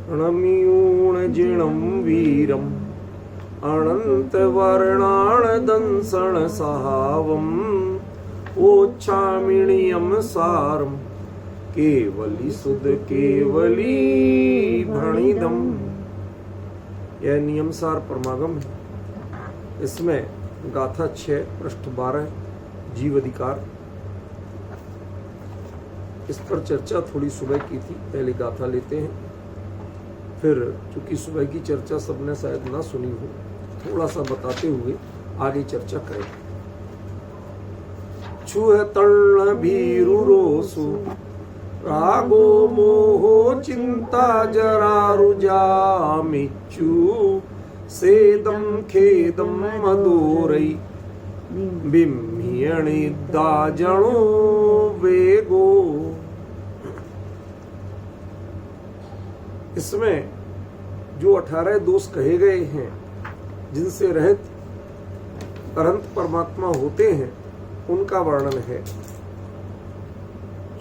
णम्यूण जिणं वीरम् अनन्तवर्णाण दंसण सहावम् ओच्छामिणीयं सारम् केवली सुध केवली भणिदम। यह नियम सार परमागम है। इसमें गाथा 6 पृष्ठ 12 जीव अधिकार, इस पर चर्चा थोड़ी सुबह की थी। पहले गाथा लेते हैं, फिर चूंकि सुबह की चर्चा सबने शायद ना सुनी हो, थोड़ा सा बताते हुए आगे चर्चा करें। छुह तर्ण भीरु रोसु रागो मोहो चिंता जरा रुजामिच्छु सेदम खेदम मदोरई बिम्हियणि दाजणो वेगो। इसमें जो 18 दोष कहे गए हैं जिनसे रहित अनंत परमात्मा होते हैं, उनका वर्णन है।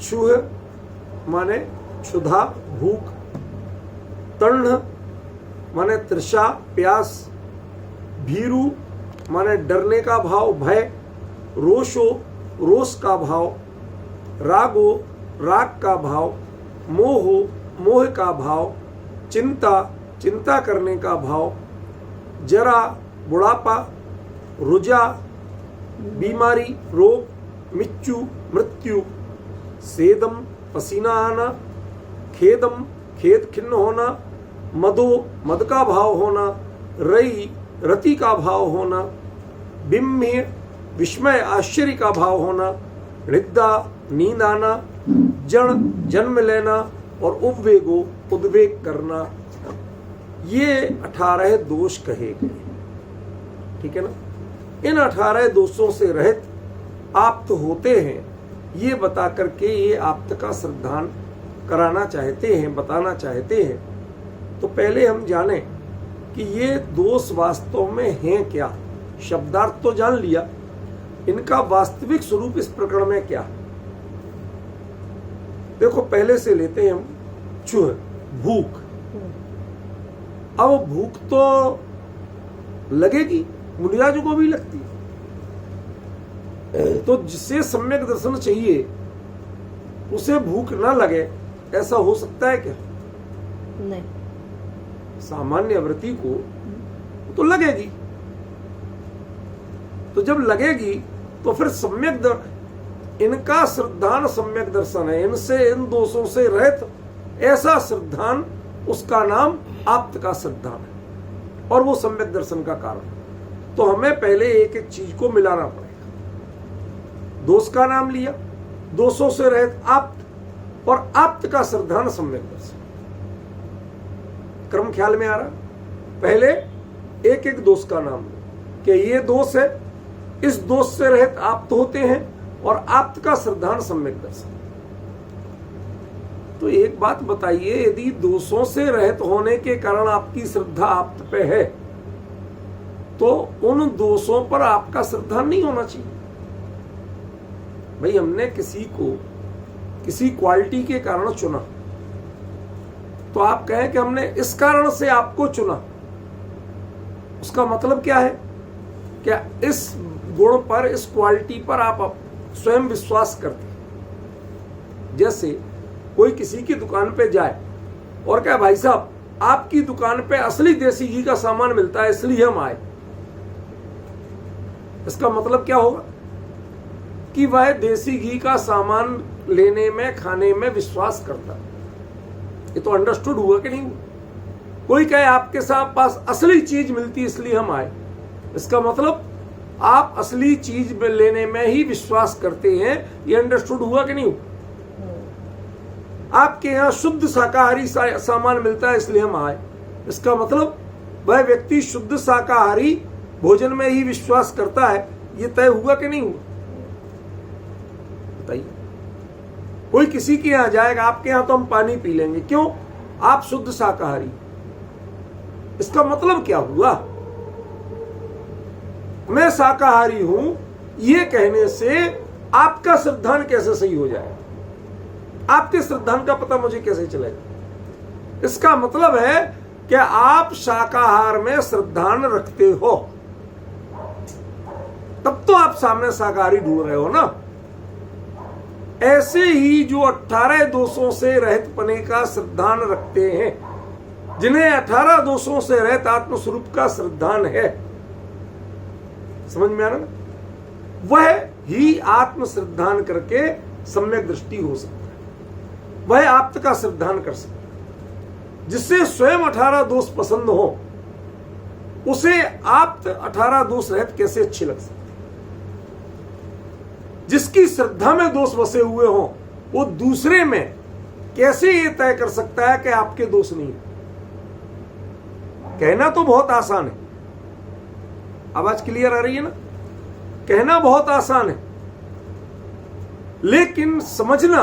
छुह माने क्षुधा भूख, तण्ह माने तृषा प्यास, भीरु माने डरने का भाव भय, रोषो रोष का भाव, रागो राग का भाव, मोहो मोह का भाव, चिंता चिंता करने का भाव, जरा बुढ़ापा, रुजा बीमारी रोग, मिच्चू मृत्यु, सेदम पसीना आना, खेदम खेद खिन्न होना, मदो मद का भाव होना, रई रति का भाव होना, बिम्य विस्मय आश्चर्य का भाव होना, निद्दा नींद आना, जन जन्म लेना और उद्वेगो उद्वेग करना। ये 18 दोष कहे गए, ठीक है ना। इन 18 दोषों से रहित आप्त होते हैं, ये बता करके ये आप्त का श्रद्धान कराना चाहते हैं, बताना चाहते हैं। तो पहले हम जाने कि ये दोष वास्तव में हैं क्या। शब्दार्थ तो जान लिया, इनका वास्तविक स्वरूप इस प्रकरण में क्या। देखो पहले से लेते हैं हम छुह भूख। अब भूख तो लगेगी, मुनिराजों को भी लगती है। तो जिसे सम्यक दर्शन चाहिए उसे भूख ना लगे, ऐसा हो सकता है क्या? नहीं। सामान्य व्रती को तो लगेगी। तो जब लगेगी तो फिर सम्यक इनका श्रद्धान सम्यक दर्शन है। इनसे इन दोषों से रहित ऐसा श्रद्धान, उसका नाम आप्त का श्रद्धान है और वो सम्यक दर्शन का कारण। तो हमें पहले एक एक चीज को मिलाना पड़ेगा। दोष का नाम लिया, दोषों से रहित आप्त और आप्त का श्रद्धान सम्यक दर्शन। क्रम ख्याल में आ रहा? पहले एक एक दोष का नाम लो कि ये दोष है, इस दोष से रहित आप्त होते हैं और आप्त का श्रद्धान सम्यक दर्शन। तो एक बात बताइए, यदि दोषों से रहित होने के कारण आपकी श्रद्धा आप्त पे है तो उन दोषों पर आपका श्रद्धा नहीं होना चाहिए। भाई हमने किसी को किसी क्वालिटी के कारण चुना, तो आप कहें कि हमने इस कारण से आपको चुना, उसका मतलब क्या है? क्या इस गुण पर, इस क्वालिटी पर आप स्वयं विश्वास करते हैं? जैसे कोई किसी की दुकान पे जाए और क्या भाई साहब आपकी दुकान पे असली देसी घी का सामान मिलता है इसलिए हम आए, इसका मतलब क्या होगा? कि वह देसी घी का सामान लेने में, खाने में विश्वास करता। ये तो अंडरस्टूड हुआ कि नहीं? कोई कहे आपके साथ पास असली चीज मिलती इसलिए हम आए, इसका मतलब आप असली चीज में लेने में ही विश्वास करते हैं। ये अंडरस्टूड हुआ कि नहीं? आपके यहाँ शुद्ध शाकाहारी सामान मिलता है इसलिए हम आए, इसका मतलब वह व्यक्ति शुद्ध शाकाहारी भोजन में ही विश्वास करता है। ये तय हुआ कि नहीं हुआ? बताइए। कोई किसी के यहाँ जाएगा, आपके यहाँ तो हम पानी पी लेंगे, क्यों? आप शुद्ध शाकाहारी। इसका मतलब क्या हुआ? मैं शाकाहारी हूं ये कहने से आपका श्रद्धान कैसे सही हो जाएगा? आपके श्रद्धान का पता मुझे कैसे चलेगा? इसका मतलब है कि आप शाकाहार में श्रद्धा रखते हो, तब तो आप सामने शाकाहारी ढूंढ रहे हो ना। ऐसे ही जो 18 दोषों से रहित पने का श्रद्धान रखते हैं, जिन्हें 18 दोषों से रहित आत्मस्वरूप का श्रद्धान है, समझ में आ रहा ना, वह ही आत्म श्रद्धान करके सम्यक दृष्टि हो सकता है, वह आप्त का श्रद्धान कर सकता है। जिससे स्वयं 18 दोष पसंद हो, उसे आप्त 18 दोष रहित कैसे अच्छी लग सकती। जिसकी श्रद्धा में दोष बसे हुए हो, वो दूसरे में कैसे ये तय कर सकता है कि आपके दोष नहीं है। कहना तो बहुत आसान है, आवाज क्लियर आ रही है ना, कहना बहुत आसान है, लेकिन समझना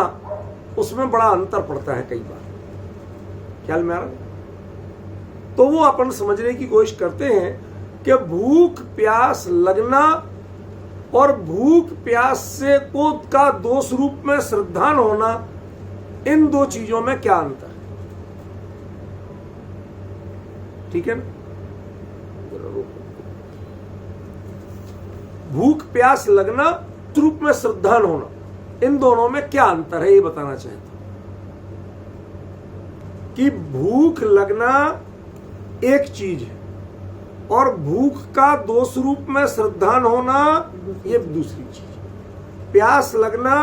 उसमें बड़ा अंतर पड़ता है कई बार। ख्याल में आ रहा? तो वो अपन समझने की कोशिश करते हैं कि भूख प्यास लगना और भूख प्यास से को का दोष रूप में श्रद्धान होना, इन दो चीजों में क्या अंतर है। ठीक है ना? भूख प्यास लगना, रूप में श्रद्धान होना, इन दोनों में क्या अंतर है ये बताना चाहता हूं। कि भूख लगना एक चीज है और भूख का दोष रूप में श्रद्धान होना ये दूसरी चीज है। प्यास लगना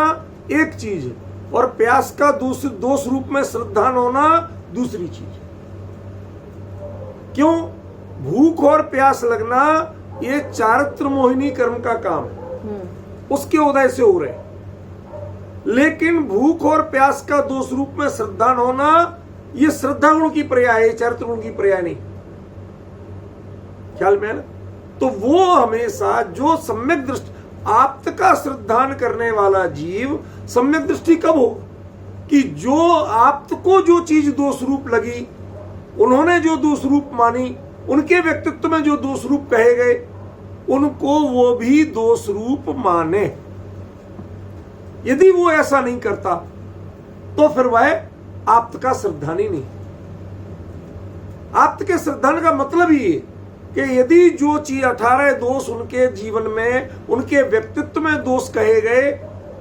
एक चीज है और प्यास का दोष रूप में श्रद्धान होना दूसरी चीज है। क्यों? भूख और प्यास लगना ये चारित्र मोहिनी कर्म का काम है, उसके उदय से हो रहे हैं। लेकिन भूख और प्यास का दोष रूप में श्रद्धान होना ये श्रद्धा गुण की पर्याय है, चारित्र गुण की पर्याय नहीं। ख्याल में है ना? तो वो हमेशा जो सम्यक दृष्टि आप्त का श्रद्धान करने वाला जीव, सम्यक दृष्टि कब हो कि जो आप्त को जो चीज दोष रूप लगी, उन्होंने जो दोष रूप मानी, उनके व्यक्तित्व में जो दोष रूप कहे गए, उनको वो भी दोष रूप माने। यदि वो ऐसा नहीं करता तो फिर वह आप्त का श्रद्धानी नहीं। आप्त के श्रद्धान का मतलब ही कि यदि जो चीज 18 दोष उनके जीवन में, उनके व्यक्तित्व में दोष कहे गए,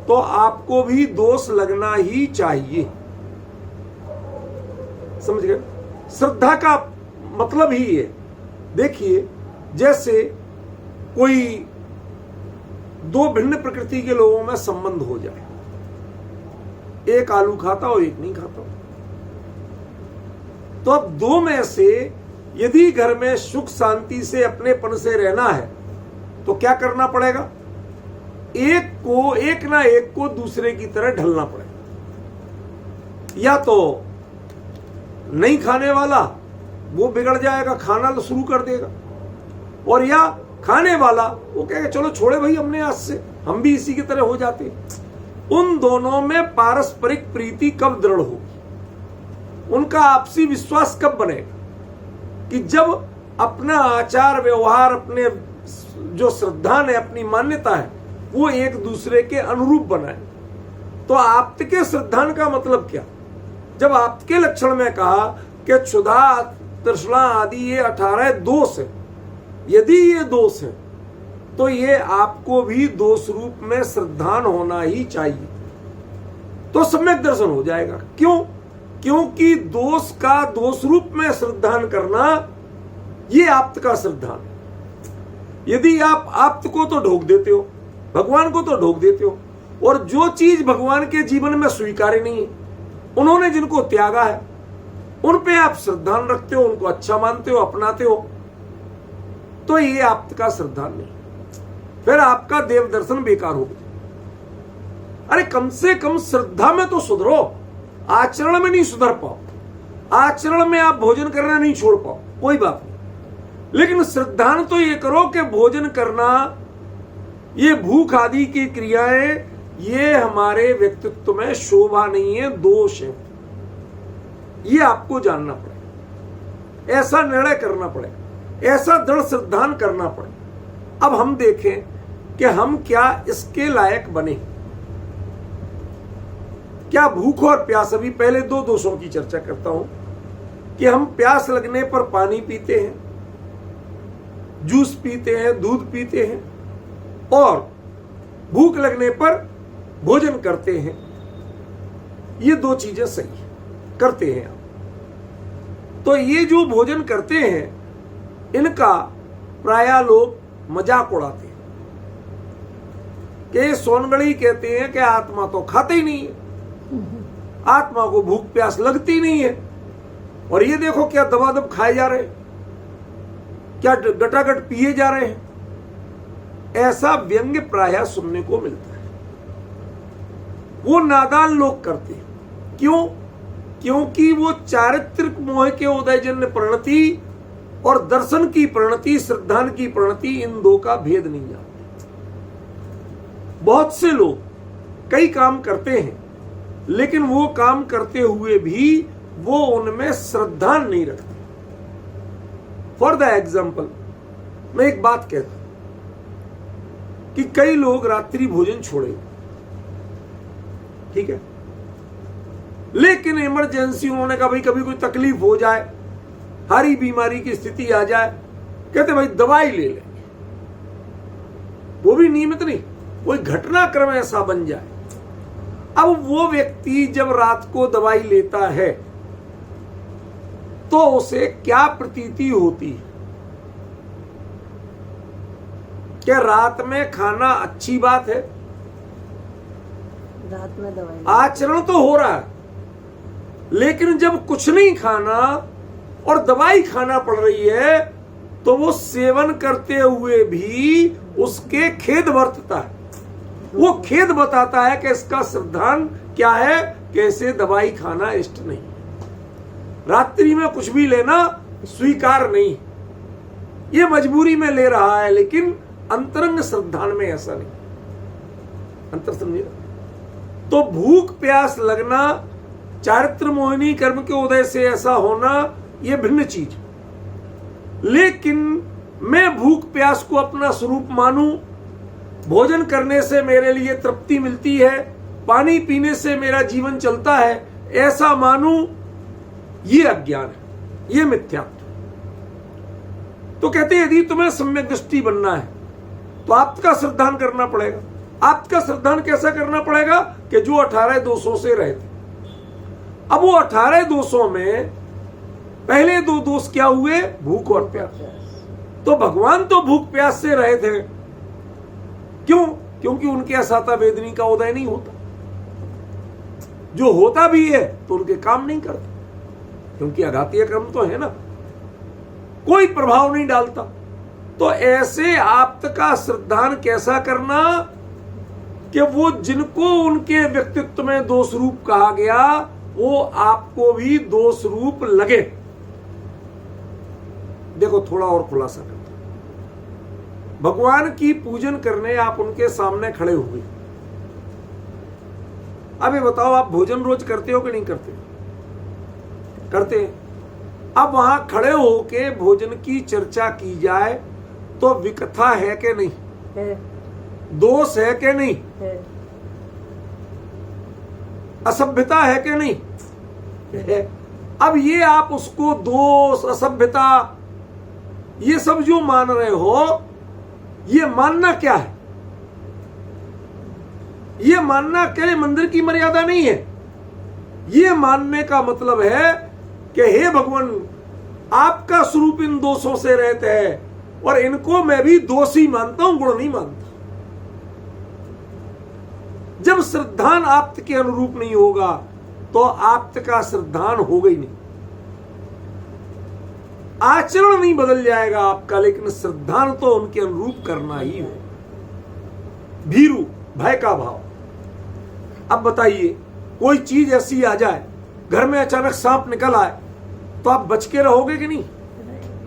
तो आपको भी दोष लगना ही चाहिए। समझ गए? श्रद्धा का मतलब ही है। देखिए, जैसे कोई दो भिन्न प्रकृति के लोगों में संबंध हो जाए, एक आलू खाता हो एक नहीं खाता हो, तो अब दो में से यदि घर में सुख शांति से अपनेपन से रहना है तो क्या करना पड़ेगा? एक ना एक को दूसरे की तरह ढलना पड़ेगा। या तो नहीं खाने वाला वो बिगड़ जाएगा, खाना तो शुरू कर देगा, और या खाने वाला वो कहेगा चलो छोड़े भाई, हमने आज से हम भी इसी की तरह हो जाते। उन दोनों में पारस्परिक प्रीति कब दृढ़ होगी, उनका आपसी विश्वास कब बनेगा? कि जब अपना आचार व्यवहार, अपने जो श्रद्धा है, अपनी मान्यता है, वो एक दूसरे के अनुरूप बनाए। तो आप्त के श्रद्धान का मतलब क्या? जब आप्त के लक्षण में कहा कि क्षुधा तृष्णा आदि ये 18 दोष है, यदि ये दोष है तो ये आपको भी दोष रूप में श्रद्धान होना ही चाहिए, तो सम्यक दर्शन हो जाएगा। क्यों? क्योंकि दोष का दोष रूप में श्रद्धान करना ये आप्त का श्रद्धान है। यदि आप आप्त को तो ढोक देते हो, भगवान को तो ढोक देते हो, और जो चीज भगवान के जीवन में स्वीकार्य नहीं है, उन्होंने जिनको त्यागा है, उन पे आप श्रद्धान रखते हो, उनको अच्छा मानते हो, अपनाते हो, तो ये आप्त का श्रद्धान नहीं। फिर आपका देव दर्शन बेकार हो गया। अरे कम से कम श्रद्धा में तो सुधरो, आचरण में नहीं सुधर पाओ, आचरण में आप भोजन करना नहीं छोड़ पाओ, कोई बात नहीं, लेकिन श्रद्धान तो ये करो कि भोजन करना, ये भूख आदि की क्रियाएं, ये हमारे व्यक्तित्व में शोभा नहीं है, दोष है। ये आपको जानना पड़ेगा, ऐसा निर्णय करना पड़ेगा, ऐसा दृढ़ श्रद्धान करना पड़ेगा। अब हम देखें कि हम क्या इसके लायक बने। क्या भूख और प्यास, अभी पहले दो दोषों की चर्चा करता हूं कि हम प्यास लगने पर पानी पीते हैं, जूस पीते हैं, दूध पीते हैं, और भूख लगने पर भोजन करते हैं। ये दो चीजें सही है, करते हैं आप। तो ये जो भोजन करते हैं इनका प्रायः लोग मजाक उड़ाते हैं कि सोनगढ़ी कहते हैं कि आत्मा तो खाते ही नहीं है, आत्मा को भूख प्यास लगती नहीं है, और ये देखो क्या दबादब खाए जा रहे हैं, क्या गटागट पिए जा रहे हैं। ऐसा व्यंग्य प्रायः सुनने को मिलता है। वो नादान लोग करते हैं। क्यों? क्योंकि वो चारित्रिक मोह के उदयजन्य प्रणति और दर्शन की प्रणति, श्रद्धान की प्रणति, इन दो का भेद नहीं जानते। बहुत से लोग कई काम करते हैं, लेकिन वो काम करते हुए भी वो उनमें श्रद्धा नहीं रखते। फॉर द एग्जाम्पल मैं एक बात कहता हूं कि कई लोग रात्रि भोजन छोड़े, ठीक है, लेकिन इमरजेंसी उन्होंने कहा भाई कभी कोई तकलीफ हो जाए, भारी बीमारी की स्थिति आ जाए, कहते भाई दवाई ले लेंगे। वो भी नियमित नहीं, कोई घटनाक्रम ऐसा बन जाए। अब वो व्यक्ति जब रात को दवाई लेता है तो उसे क्या प्रतीति होती है? क्या रात में खाना अच्छी बात है? रात में दवाई आचरण तो हो रहा है, लेकिन जब कुछ नहीं खाना और दवाई खाना पड़ रही है तो वो सेवन करते हुए भी उसके खेद बरतता है। वो खेद बताता है कि इसका सिद्धांत क्या है, कैसे दवाई खाना इष्ट नहीं, रात्रि में कुछ भी लेना स्वीकार नहीं। ये मजबूरी में ले रहा है, लेकिन अंतरंग श्रद्धान में ऐसा नहीं। अंतर समझिए। तो भूख प्यास लगना, चारित्र मोहिनी कर्म के उदय से ऐसा होना, यह भिन्न चीज। लेकिन मैं भूख प्यास को अपना स्वरूप मानूं, भोजन करने से मेरे लिए तृप्ति मिलती है, पानी पीने से मेरा जीवन चलता है, ऐसा मानूं, ये अज्ञान है, ये मिथ्यात्व। तो कहते हैं यदि तुम्हें सम्यक दृष्टि बनना है तो आपका श्रद्धान करना पड़ेगा। आपका श्रद्धान कैसा करना पड़ेगा कि जो 18 दोषों से रहे थे। अब वो 18 दोषों में पहले 2 दोष क्या हुए? भूख और प्यास। तो भगवान तो भूख प्यास से रहे थे। क्यों? क्योंकि उनके असाता वेदनी का उदय नहीं होता। जो होता भी है तो उनके काम नहीं करते, क्योंकि अघातीय कर्म तो है ना, कोई प्रभाव नहीं डालता। तो ऐसे आप्त का श्रद्धान कैसा करना कि वो जिनको उनके व्यक्तित्व में दोष रूप कहा गया वो आपको भी दोष रूप लगे। देखो थोड़ा और खुलासा करते, भगवान की पूजन करने आप उनके सामने खड़े हुए। अब ये बताओ, आप भोजन रोज करते हो कि नहीं करते? करते हैं। अब वहां खड़े होके भोजन की चर्चा की जाए तो विकथा है कि नहीं है? दोष है कि नहीं है? असभ्यता है कि नहीं है? अब ये आप उसको दोष, असभ्यता, ये सब जो मान रहे हो, ये मानना क्या है? ये मानना क्या मंदिर की मर्यादा नहीं है। ये मानने का मतलब है कि हे भगवान, आपका स्वरूप इन दोषों से रहता है और इनको मैं भी दोषी मानता हूं, गुण नहीं मानता। जब श्रद्धान आप्त के अनुरूप नहीं होगा तो आप्त का श्रद्धान होगा ही नहीं। आचरण नहीं बदल जाएगा आपका, लेकिन श्रद्धान तो उनके अनुरूप करना ही हो। भीरु, भय का भाव। अब बताइए, कोई चीज ऐसी आ जाए, घर में अचानक सांप निकल आए, तो आप बच के रहोगे कि नहीं?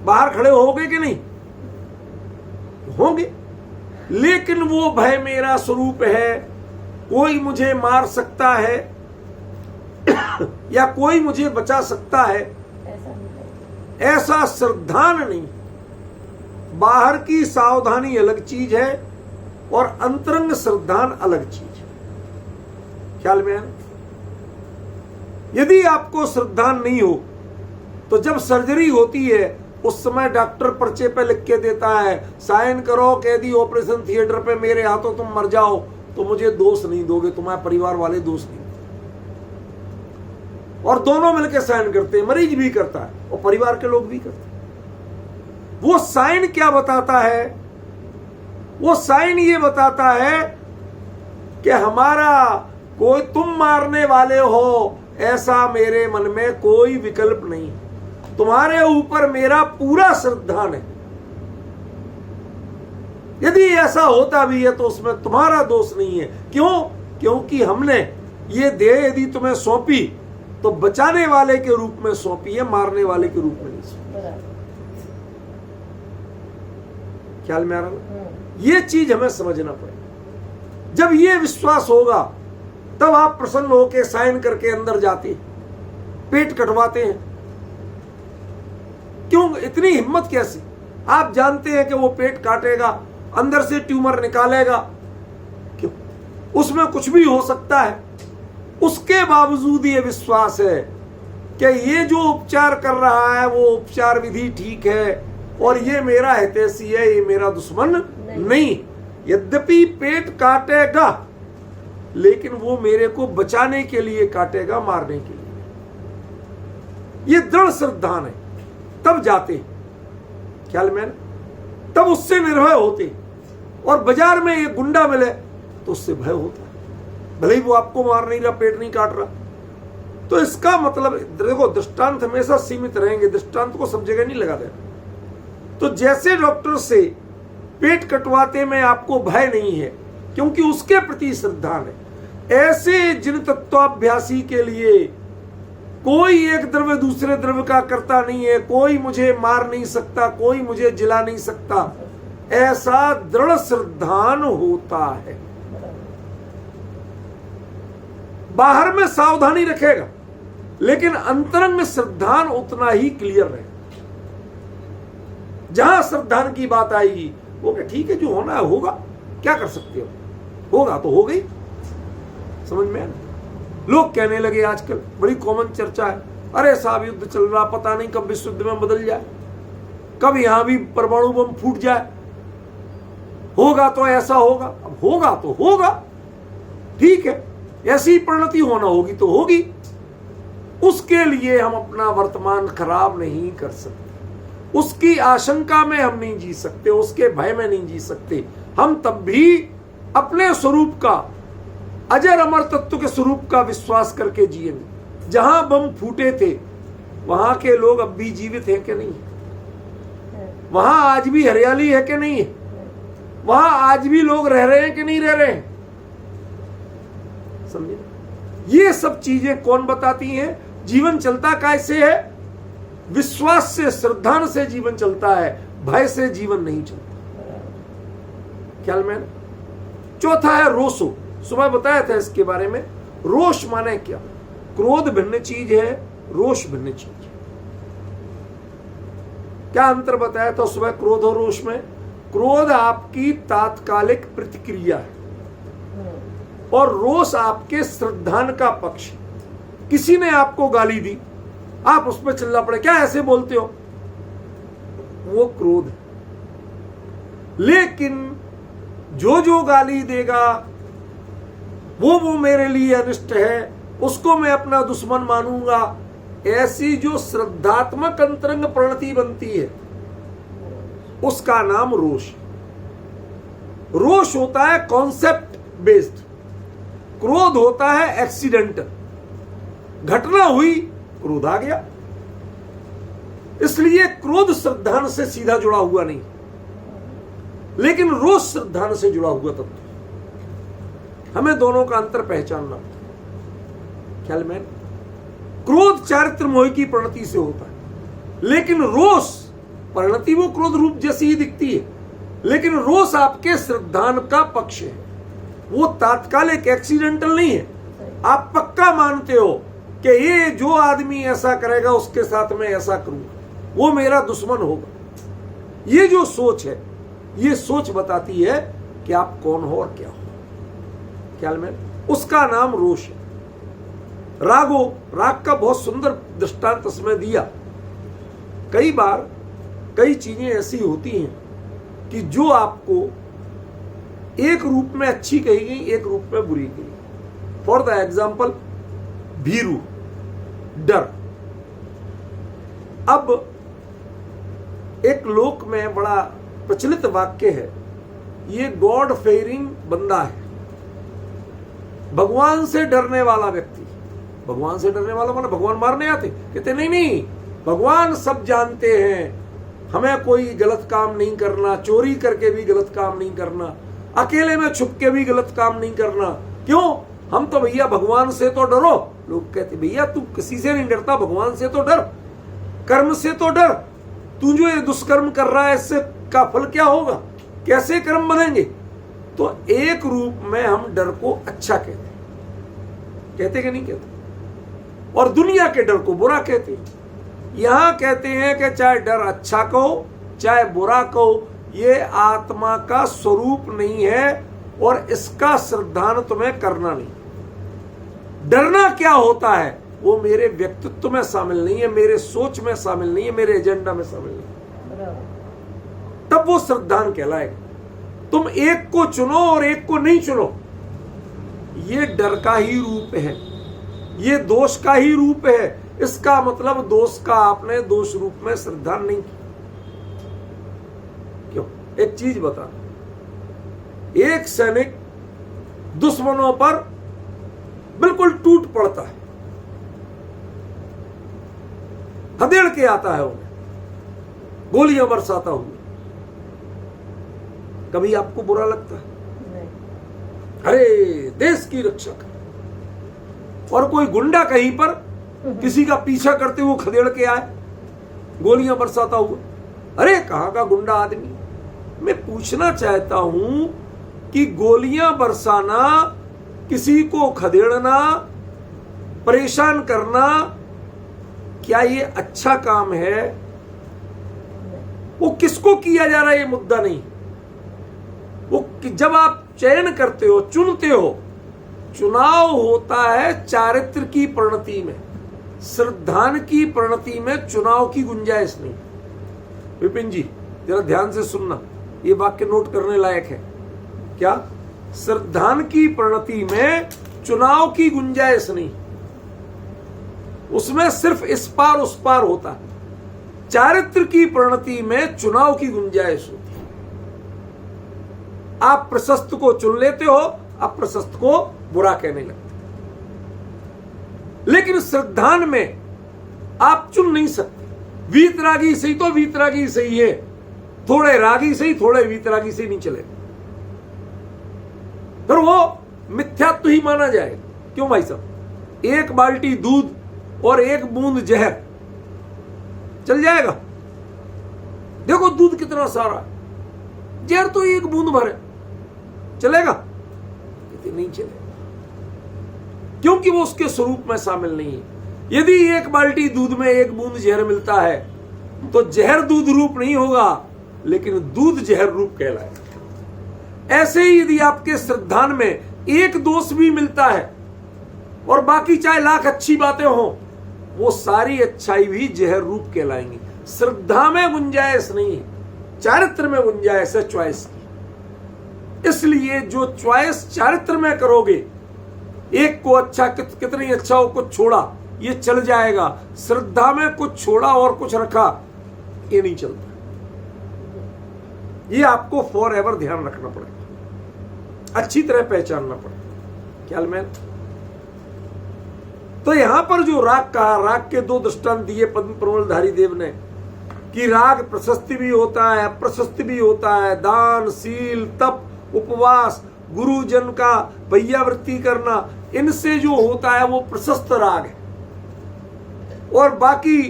बाहर खड़े होगे कि नहीं? होंगे। लेकिन वो भय मेरा स्वरूप है, कोई मुझे मार सकता है या कोई मुझे बचा सकता है, ऐसा श्रद्धान नहीं। बाहर की सावधानी अलग चीज है और अंतरंग श्रद्धान अलग चीज है। ख्याल में है? यदि आपको श्रद्धान नहीं हो तो जब सर्जरी होती है उस समय डॉक्टर पर्चे पे लिख के देता है, साइन करो कैदी ऑपरेशन थिएटर पे, मेरे हाथों तुम मर जाओ तो मुझे दोष नहीं दोगे, तुम्हारे परिवार वाले दोष नहीं। और दोनों मिलकर साइन करते हैं, मरीज भी करता है और परिवार के लोग भी करते हैं। वो साइन क्या बताता है? वो साइन ये बताता है कि हमारा कोई तुम मारने वाले हो ऐसा मेरे मन में कोई विकल्प नहीं, तुम्हारे ऊपर मेरा पूरा श्रद्धान है। यदि ऐसा होता भी है तो उसमें तुम्हारा दोष नहीं है। क्यों? क्योंकि हमने ये देह यदि तुम्हें सौंपी तो बचाने वाले के रूप में सौंपी है, मारने वाले के रूप में नहीं सौंपी। ख्याल में आ रहा ना? ये चीज हमें समझना पड़ेगा। जब ये विश्वास होगा तब आप प्रसन्न होकर साइन करके अंदर जाते हैं, पेट कटवाते हैं। क्यों? इतनी हिम्मत कैसी? आप जानते हैं कि वो पेट काटेगा, अंदर से ट्यूमर निकालेगा, क्यों? उसमें कुछ भी हो सकता है। उसके बावजूद ये विश्वास है कि ये जो उपचार कर रहा है वो उपचार विधि ठीक है और ये मेरा हितैषी है, ये मेरा दुश्मन नहीं। यद्यपि पेट काटेगा लेकिन वो मेरे को बचाने के लिए काटेगा, मारने के लिए। ये दृढ़ श्रद्धान है। तब जाते, ख्याल में, तब उससे निर्भय होते। और बाजार में एक गुंडा मिले तो उससे भय होता है, भले ही वो आपको मार नहीं रहा, पेट नहीं काट रहा। तो इसका मतलब देखो, दृष्टांत हमेशा सीमित रहेंगे, दृष्टांत को सब जगह नहीं लगा देना। तो जैसे डॉक्टर से पेट कटवाते में आपको भय नहीं है क्योंकि उसके प्रति श्रद्धा है, ऐसे जिन तत्वाभ्यासी के लिए कोई एक द्रव्य दूसरे द्रव्य का करता नहीं है, कोई मुझे मार नहीं सकता, कोई मुझे जिला नहीं सकता, ऐसा दृढ़ श्रद्धान होता है। बाहर में सावधानी रखेगा लेकिन अंतरंग में श्रद्धान उतना ही क्लियर रहे। जहां श्रद्धान की बात आएगी वो क्या ठीक है, जो होना है होगा, क्या कर सकते हो, होगा तो हो गई। समझ में आना? लोग कहने लगे आजकल, बड़ी कॉमन चर्चा है, अरे साहब युद्ध चल रहा, पता नहीं कब विश्व युद्ध में बदल जाए, कब यहां भी परमाणु बम फूट जाए, होगा तो ऐसा होगा। अब होगा तो होगा, ठीक है, ऐसी परिणति होना होगी तो होगी। उसके लिए हम अपना वर्तमान खराब नहीं कर सकते, उसकी आशंका में हम नहीं जी सकते, उसके भय में नहीं जी सकते। हम तब भी अपने स्वरूप का, अजर अमर तत्व के स्वरूप का विश्वास करके जिएंगे। जहां बम फूटे थे वहां के लोग अब भी जीवित हैं कि नहीं, वहां आज भी हरियाली है कि नहीं है, वहां आज भी लोग रह रहे हैं कि नहीं रह रहे हैं। समझे? ये सब चीजें कौन बताती हैं? जीवन चलता कैसे है? विश्वास से, श्रद्धा से जीवन चलता है, भय से जीवन नहीं चलता। ख्याल में? चौथा है रोषो। सुबह बताया था इसके बारे में। रोष माने क्या? क्रोध भिन्न चीज है, रोष भिन्न चीज है। क्या अंतर बताया था सुबह क्रोध और रोष में? क्रोध आपकी तात्कालिक प्रतिक्रिया है और रोष आपके श्रद्धान का पक्ष। किसी ने आपको गाली दी, आप उस पर चिल्ला पड़े, क्या ऐसे बोलते हो, वो क्रोध है। लेकिन जो जो गाली देगा वो मेरे लिए अनिष्ट है, उसको मैं अपना दुश्मन मानूंगा, ऐसी जो श्रद्धात्मक अंतरंग प्रणति बनती है उसका नाम रोष। रोष होता है कॉन्सेप्ट बेस्ड, क्रोध होता है एक्सीडेंटल। घटना हुई, क्रोध आ गया। इसलिए क्रोध श्रद्धान से सीधा जुड़ा हुआ नहीं, लेकिन रोष श्रद्धान से जुड़ा हुआ तत्व। हमें दोनों का अंतर पहचानना। ख्याल में? क्रोध चारित्र मोह की परिणति से होता है, लेकिन रोष परिणति वो क्रोध रूप जैसी ही दिखती है, लेकिन रोष आपके श्रद्धान का पक्ष है। वो तात्कालिक एक्सीडेंटल नहीं है। आप पक्का मानते हो कि ये जो आदमी ऐसा करेगा उसके साथ मैं ऐसा करूंगा, वो मेरा दुश्मन होगा। ये जो सोच है, ये सोच बताती है कि आप कौन हो और क्या हो। ख्याल में? उसका नाम रोष है। रागो, राग का बहुत सुंदर दृष्टांत इसमें दिया कई बार कई चीजें ऐसी होती हैं कि जो आपको एक रूप में अच्छी कही गई, एक रूप में बुरी कही गई। फॉर द एग्जाम्पल, भीरू, डर। अब एक लोक में बड़ा प्रचलित वाक्य है, ये गॉड फेयरिंग बंदा है, भगवान से डरने वाला व्यक्ति। भगवान से डरने वाला माने भगवान मारने आते? कहते नहीं नहीं, भगवान सब जानते हैं, हमें कोई गलत काम नहीं करना, चोरी करके भी गलत काम नहीं करना, अकेले में छुप के भी गलत काम नहीं करना। क्यों? हम तो भैया भगवान से तो डरो। लोग कहते भैया तू किसी से नहीं डरता, भगवान से तो डर, कर्म से तो डर। तू जो ये दुष्कर्म कर रहा है इससे का फल क्या होगा, कैसे कर्म बनेंगे? तो एक रूप में हम डर को अच्छा कहते कि नहीं कहते, और दुनिया के डर को बुरा कहते हैं। यहां कहते हैं कि चाहे डर अच्छा कहो चाहे बुरा कहो, ये आत्मा का स्वरूप नहीं है और इसका श्रद्धान तुम्हें करना नहीं। डरना क्या होता है वो मेरे व्यक्तित्व में शामिल नहीं है, मेरे सोच में शामिल नहीं है, मेरे एजेंडा में शामिल नहीं है, तब वो श्रद्धान कहलाएगा। तुम एक को चुनो और एक को नहीं चुनो, ये डर का ही रूप है, ये दोष का ही रूप है। इसका मतलब दोष का आपने दोष रूप में श्रद्धान नहीं की। क्यों? एक चीज बता, एक सैनिक दुश्मनों पर बिल्कुल टूट पड़ता है, हदेड़ के आता है उन्हें, गोलियां बरसाता हुआ, कभी आपको बुरा लगता है? नहीं। अरे देश की रक्षा कर। और कोई गुंडा कहीं पर किसी का पीछा करते हुए खदेड़ के आए, गोलियां बरसाता हुआ, अरे कहां का गुंडा आदमी। मैं पूछना चाहता हूं कि गोलियां बरसाना, किसी को खदेड़ना, परेशान करना, क्या ये अच्छा काम है? वो किसको किया जा रहा है ये मुद्दा नहीं। वो जब आप चयन करते हो, चुनते हो, चुनाव होता है चारित्र की परिणति में, श्रद्धान की परिणति में चुनाव की गुंजाइश नहीं। विपिन जी जरा ध्यान से सुनना, ये वाक्य नोट करने लायक है। क्या? श्रद्धान की परिणति में चुनाव की गुंजाइश नहीं, उसमें सिर्फ इस पार उस पार होता है। चारित्र की परिणति में चुनाव की गुंजाइश होती है। आप प्रशस्त को चुन लेते हो, अप्रशस्त को बुरा कहने लगते, लेकिन श्रद्धान में आप चुन नहीं सकते। वीतरागी सही तो वीतरागी सही है, थोड़े रागी सही थोड़े वीतरागी सही नहीं चले, फिर वो मिथ्यात्व ही माना जाएगा। क्यों भाई साहब? एक बाल्टी दूध और एक बूंद जहर चल जाएगा? देखो दूध कितना सारा, जहर तो एक बूंद भर है, चलेगा? नहीं चलेगा, क्योंकि वो उसके स्वरूप में शामिल नहीं है। यदि एक बाल्टी दूध में एक बूंद जहर मिलता है तो जहर दूध रूप नहीं होगा, लेकिन दूध जहर रूप कहलाएगा। ऐसे ही यदि आपके श्रद्धान में एक दोष भी मिलता है और बाकी चाहे लाख अच्छी बातें हो, वो सारी अच्छाई भी जहर रूप कहलाएंगी। श्रद्धा में गुंजाइश नहीं है, चारित्र में गुंजाइश है चॉइस की। इसलिए जो चॉइस चारित्र में करोगे, एक को अच्छा कितनी अच्छा हो, कुछ छोड़ा, ये चल जाएगा। श्रद्धा में कुछ छोड़ा और कुछ रखा, ये नहीं चलता। ये आपको फॉर एवर ध्यान रखना पड़ेगा, अच्छी तरह पहचानना पड़ेगा। ख्याल में? तो यहां पर जो राग कहा, राग के दो दृष्टांत दिए पद्म प्रमलधारी देव ने, कि राग प्रशस्ति भी होता है, अप्रशस्ति भी होता है। दान, सील, तप, उपवास, गुरुजन का भैयावृत्ति करना, इनसे जो होता है वो प्रशस्त राग है। और बाकी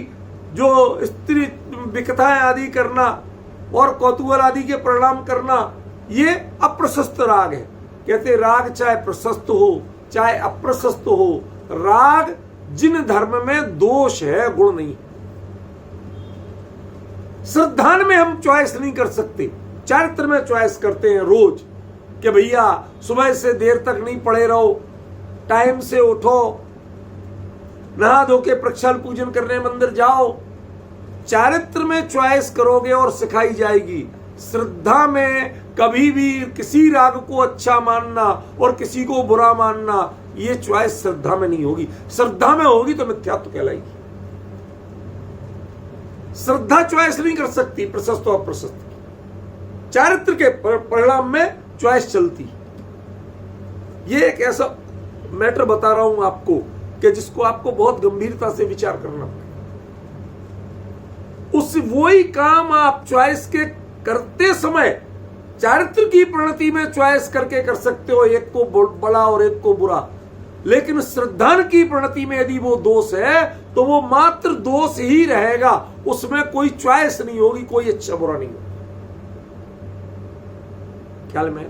जो स्त्री विकथाएं आदि करना और कौतूहल आदि के प्रणाम करना, ये अप्रशस्त राग है। कहते राग चाहे प्रशस्त हो चाहे अप्रशस्त हो, राग जिन धर्म में दोष है, गुण नहीं। श्रद्धान में हम चॉइस नहीं कर सकते, चारित्र में चॉइस करते हैं रोज, कि भैया सुबह से देर तक नहीं पड़े रहो, टाइम से उठो, नहा धो के प्रक्षाल पूजन करने मंदिर जाओ, चारित्र में चॉइस करोगे और सिखाई जाएगी। श्रद्धा में कभी भी किसी राग को अच्छा मानना और किसी को बुरा मानना, ये चॉइस श्रद्धा में नहीं होगी। श्रद्धा में होगी तो मिथ्यात्व कहलाएगी। श्रद्धा चॉइस नहीं कर सकती प्रशस्त और अप्रशस्त की, चारित्र के परिणाम में चॉइस चलती। ये एक ऐसा मैटर बता रहा हूं आपको कि जिसको आपको बहुत गंभीरता से विचार करना पड़ेगा। उस वही काम आप चॉइस के करते समय चारित्र की प्रणति में चॉइस करके कर सकते हो, एक को बड़ा और एक को बुरा। लेकिन श्रद्धा की प्रणति में यदि वो दोष है तो वो मात्र दोष ही रहेगा, उसमें कोई चॉइस नहीं होगी, कोई अच्छा बुरा नहीं होगा। ख्याल में?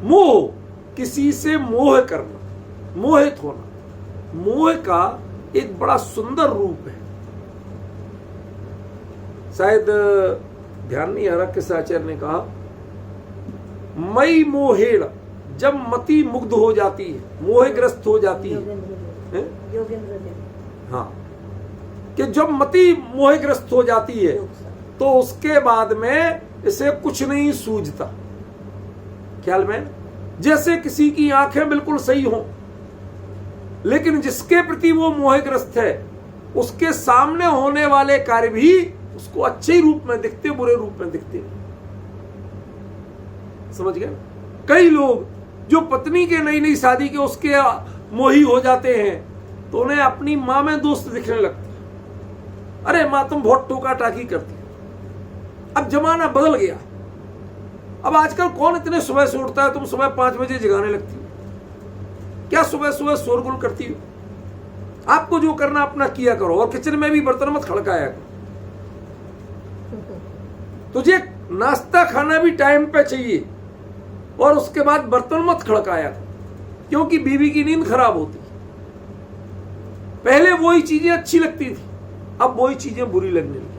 मोह, किसी से मोह करना, मोहित होना, मोह का एक बड़ा सुंदर रूप है। शायद ध्यान नहीं आ रहा किस आचार्य ने कहा, मई मोहेड़, जब मति मुग्ध हो जाती है, मोहग्रस्त हो जाती है, हाँ, कि जब मति मोहग्रस्त हो जाती है तो उसके बाद में इसे कुछ नहीं सूझता। ख्याल में? जैसे किसी की आंखें बिल्कुल सही हों, लेकिन जिसके प्रति वो मोहग्रस्त है उसके सामने होने वाले कार्य भी उसको अच्छे रूप में दिखते, बुरे रूप में दिखते। समझ गए? कई लोग जो पत्नी के नई नई शादी के उसके मोही हो जाते हैं तो उन्हें अपनी मां में दोस्त दिखने लगता है। अरे मां तुम बहुत टोका टाकी करती हो। अब जमाना बदल गया। अब आजकल कौन इतने सुबह से उठता है? तुम सुबह 5 बजे जगाने लगती हो, क्या सुबह सुबह शोरगुल करती हो? आपको जो करना अपना किया करो, और किचन में भी बर्तन मत खड़काया करो। तुझे नाश्ता खाना भी टाइम पे चाहिए और उसके बाद बर्तन मत खड़काया करो, क्योंकि बीवी की नींद खराब होती। पहले वही चीजें अच्छी लगती थी, अब वही चीजें बुरी लगने लगी।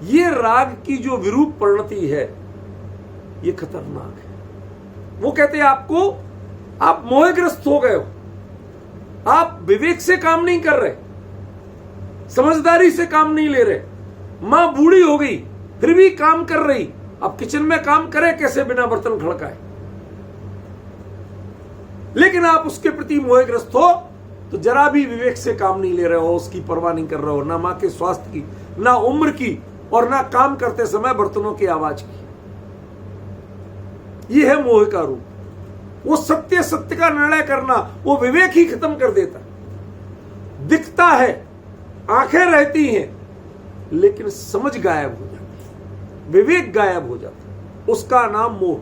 ये राग की जो विरूप परिणति है ये खतरनाक है। वो कहते हैं आपको, आप मोहग्रस्त हो गए हो, आप विवेक से काम नहीं कर रहे, समझदारी से काम नहीं ले रहे। मां बूढ़ी हो गई फिर भी काम कर रही, अब किचन में काम करे कैसे बिना बर्तन खड़काए। लेकिन आप उसके प्रति मोहग्रस्त हो तो जरा भी विवेक से काम नहीं ले रहे हो, उसकी परवाह नहीं कर रहे हो, ना मां के स्वास्थ्य की, ना उम्र की, और ना काम करते समय बर्तनों की आवाज की। यह है मोह का रूप। वो सत्य सत्य का निर्णय करना, वो विवेक ही खत्म कर देता। दिखता है, आंखें रहती हैं, लेकिन समझ गायब हो जाती है, विवेक गायब हो जाता है। उसका नाम मोह।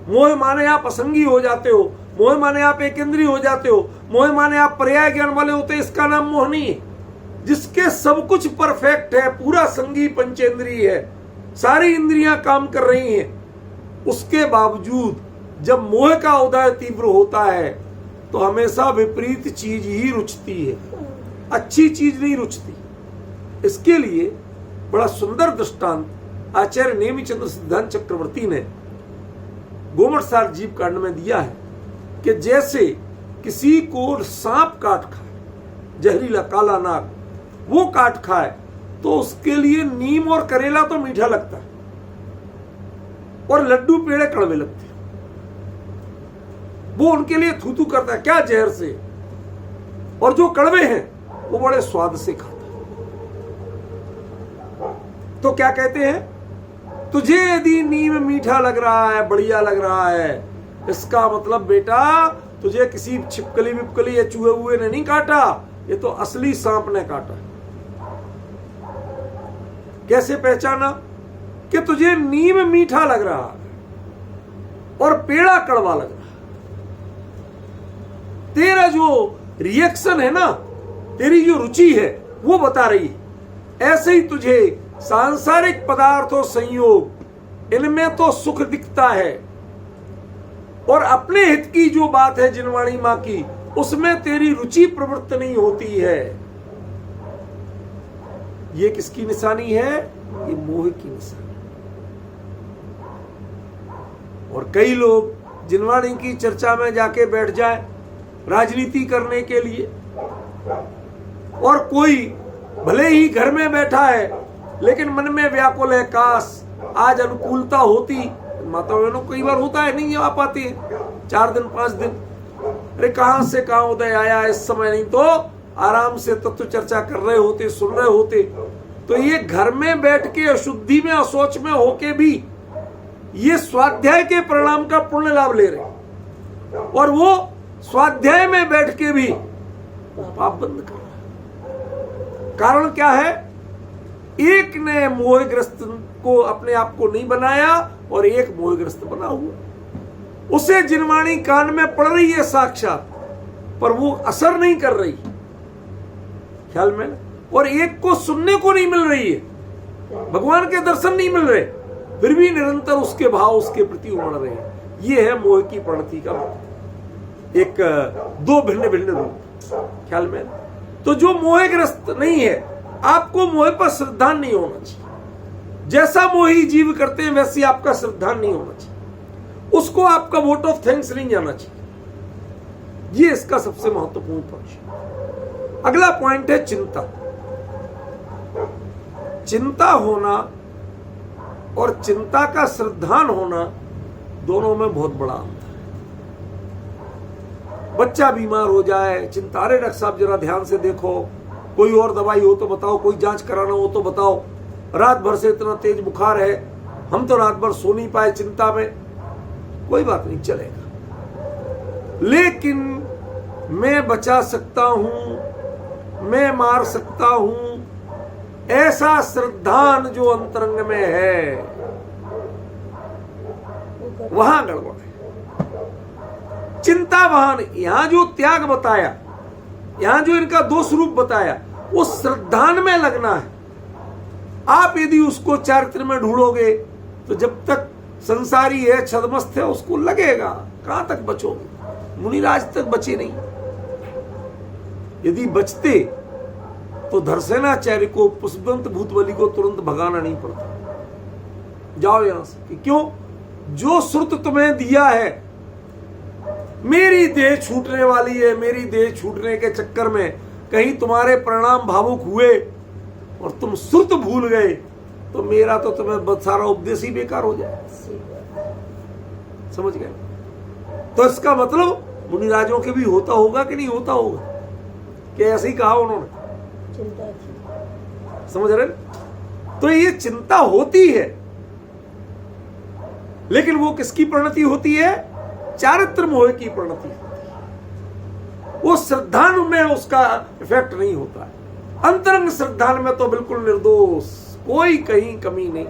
मोह माने आप असंगी हो जाते हो, मोह माने आप एकेंद्रीय हो जाते हो, मोह माने आप पर्याय ज्ञान वाले होते हैं, इसका नाम मोह नहीं है। जिसके सब कुछ परफेक्ट है, पूरा संगी पंचेंद्रीय है, सारी इंद्रियां काम कर रही हैं, उसके बावजूद जब मोह का उदय तीव्र होता है तो हमेशा विपरीत चीज ही रुचती है, अच्छी चीज नहीं रुचती। इसके लिए बड़ा सुंदर दृष्टांत आचार्य नेमिचंद्र सिद्धांत चक्रवर्ती ने गोमटसार जीव कांड में दिया है कि जैसे किसी को सांप काट खाए, जहरीला काला नाग, वो काट खाए तो उसके लिए नीम और करेला तो मीठा लगता है और लड्डू पेड़े कड़वे लगते हैं। वो उनके लिए थूथू करता है, क्या जहर से, और जो कड़वे हैं वो बड़े स्वाद से खाता है। तो क्या कहते हैं, तुझे यदि नीम मीठा लग रहा है, बढ़िया लग रहा है, इसका मतलब बेटा तुझे किसी छिपकली विपकली या चूहे हुए ने नहीं काटा, ये तो असली सांप ने काटा। कैसे पहचाना कि तुझे नीम मीठा लग रहा है और पेड़ा कड़वा लग रहा है? तेरा जो रिएक्शन है ना, तेरी जो रुचि है वो बता रही है। ऐसे ही तुझे सांसारिक पदार्थों संयोग, इनमें तो सुख दिखता है, और अपने हित की जो बात है जिनवाणी मां की, उसमें तेरी रुचि प्रवृत्त नहीं होती है। ये किसकी निशानी है? ये मोह की निशानी। और कई लोग जिनवाणी की चर्चा में जाके बैठ जाए राजनीति करने के लिए, और कोई भले ही घर में बैठा है लेकिन मन में व्याकुल है, काश आज अनुकूलता होती। माता बहनों कई बार होता है, नहीं आ पाती है, 4 दिन 5 दिन, अरे कहां से कहां उदय आया, इस समय नहीं तो आराम से तत्व चर्चा कर रहे होते, सुन रहे होते। तो ये घर में बैठ के अशुद्धि में असोच में होके भी ये स्वाध्याय के परिणाम का पुण्य लाभ ले रहे, और वो स्वाध्याय में बैठ के भी पाप बंद कर रहे। कारण क्या है? एक ने मोहग्रस्त को अपने आप को नहीं बनाया और एक मोहग्रस्त बना हुआ। उसे जिनवाणी कान में पड़ रही है साक्षात, पर वो असर नहीं कर रही, ख्याल में, और एक को सुनने को नहीं मिल रही है, भगवान के दर्शन नहीं मिल रहे, फिर भी निरंतर उसके भाव उसके प्रति उमड़ रहे हैं। ये है मोह की प्रणति का एक 2 भिन्न भिन्न रूप, ख्याल में। तो जो मोहग्रस्त नहीं है, आपको मोह पर श्रद्धा नहीं होना चाहिए। जैसा मोही जीव करते हैं वैसे आपका श्रद्धा नहीं होना चाहिए, उसको आपका वोट ऑफ थैंक्स नहीं जाना चाहिए। ये इसका सबसे महत्वपूर्ण पक्ष है। अगला पॉइंट है चिंता। चिंता होना और चिंता का श्रद्धान होना, दोनों में बहुत बड़ा अंतर है। बच्चा बीमार हो जाए, चिंता, अरे डॉक्टर साहब जरा ध्यान से देखो, कोई और दवाई हो तो बताओ, कोई जांच कराना हो तो बताओ, रात भर से इतना तेज बुखार है, हम तो रात भर सो नहीं पाए चिंता में। कोई बात नहीं, चलेगा, लेकिन मैं बचा सकता हूं, मैं मार सकता हूं, ऐसा श्रद्धान जो अंतरंग में है, वहां गड़बड़ है। चिंतावान, यहां जो त्याग बताया, यहां जो इनका 2 स्वरूप बताया, वो श्रद्धान में लगना है। आप यदि उसको चारित्र में ढूंढोगे तो जब तक संसारी है, छदमस्त है, उसको लगेगा, कहां तक बचोगे? मुनिराज तक बचे नहीं। यदि बचते तो धरसेनाचार्य को, पुष्पवंत भूतबली को तुरंत भगाना नहीं पड़ता, जाओ यहां से। क्यों? जो श्रुत तुम्हें दिया है, मेरी देह छूटने वाली है, मेरी देह छूटने के चक्कर में कहीं तुम्हारे परिणाम भावुक हुए और तुम श्रुत भूल गए तो मेरा तो तुम्हें सारा उपदेश ही बेकार हो जाए। समझ गए? तो इसका मतलब मुनिराजों के भी होता होगा कि नहीं होता होगा, कि ऐसे ही कहा उन्होंने, समझ रहे? तो ये चिंता होती है, लेकिन वो किसकी प्रणति होती है? चारित्र मोह की प्रणति होती है। वो श्रद्धान में उसका इफेक्ट नहीं होता है। अंतरंग श्रद्धान में तो बिल्कुल निर्दोष, कोई कहीं कमी नहीं।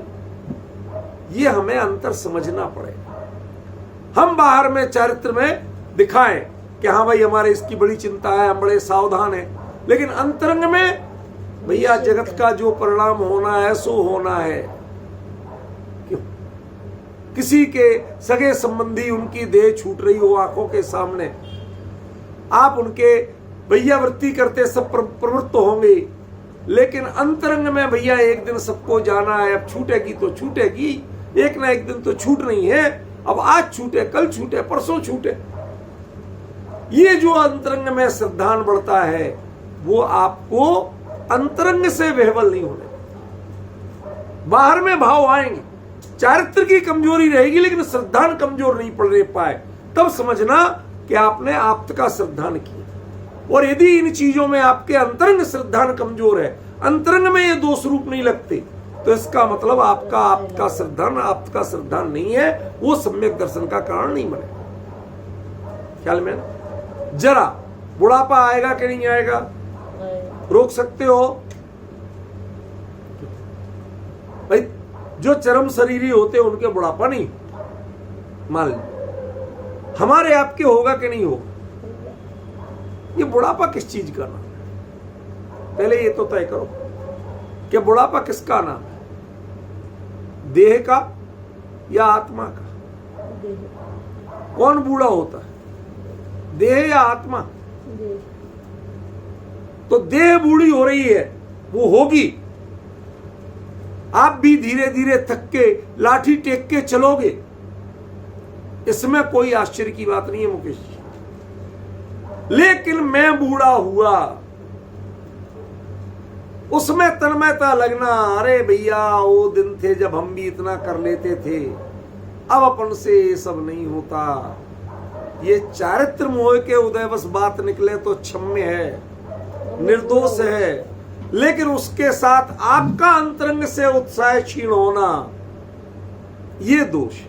ये हमें अंतर समझना पड़ेगा। हम बाहर में चारित्र में दिखाएं कि हाँ भाई हमारे इसकी बड़ी चिंता है, हम बड़े सावधान हैं, लेकिन अंतरंग में भैया जगत का जो परिणाम होना है सो होना है। क्यों? किसी के सगे संबंधी उनकी देह छूट रही हो आंखों के सामने, आप उनके भैया वृत्ति करते सब प्रवृत्त होंगे, लेकिन अंतरंग में भैया एक दिन सबको जाना है, अब छूटेगी तो छूटेगी, एक ना एक दिन तो छूट नहीं है, अब आज छूटे, कल छूटे, परसों छूटे। ये जो अंतरंग में श्रद्धान बढ़ता है, वो आपको अंतरंग से विह्वल नहीं होने। बाहर में भाव आएंगे, चारित्र की कमजोरी रहेगी, लेकिन श्रद्धान कमजोर नहीं पड़ पाए, तब समझना कि आपने आप्त का श्रद्धान किया। और यदि इन चीजों में आपके अंतरंग श्रद्धान कमजोर है, अंतरंग में ये 2 स्वरूप नहीं लगते, तो इसका मतलब आपका आपका श्रद्धान नहीं है, वो सम्यक दर्शन का कारण नहीं बने। ख्याल में? जरा बुढ़ापा आएगा कि नहीं आएगा? रोक सकते हो भाई? जो चरम शरीरी होते हैं उनके बुढ़ापा नहीं, मान लीजिए हमारे आपके होगा कि नहीं होगा? ये बुढ़ापा किस चीज का नाम है? पहले ये तो तय करो कि बुढ़ापा किसका नाम है, देह का या आत्मा का? कौन बूढ़ा होता है, देह या आत्मा? तो देह बूढ़ी हो रही है, वो होगी। आप भी धीरे धीरे थक के लाठी टेक के चलोगे, इसमें कोई आश्चर्य की बात नहीं है मुकेश जी। लेकिन मैं बूढ़ा हुआ, उसमें तन्मयता लगना, अरे भैया वो दिन थे जब हम भी इतना कर लेते थे, अब अपन से ये सब नहीं होता। ये चारित्र मोह के उदय बस बात निकले तो क्षम्य है, निर्दोष है, लेकिन उसके साथ आपका अंतरंग से उत्साह क्षीण होना ये दोष।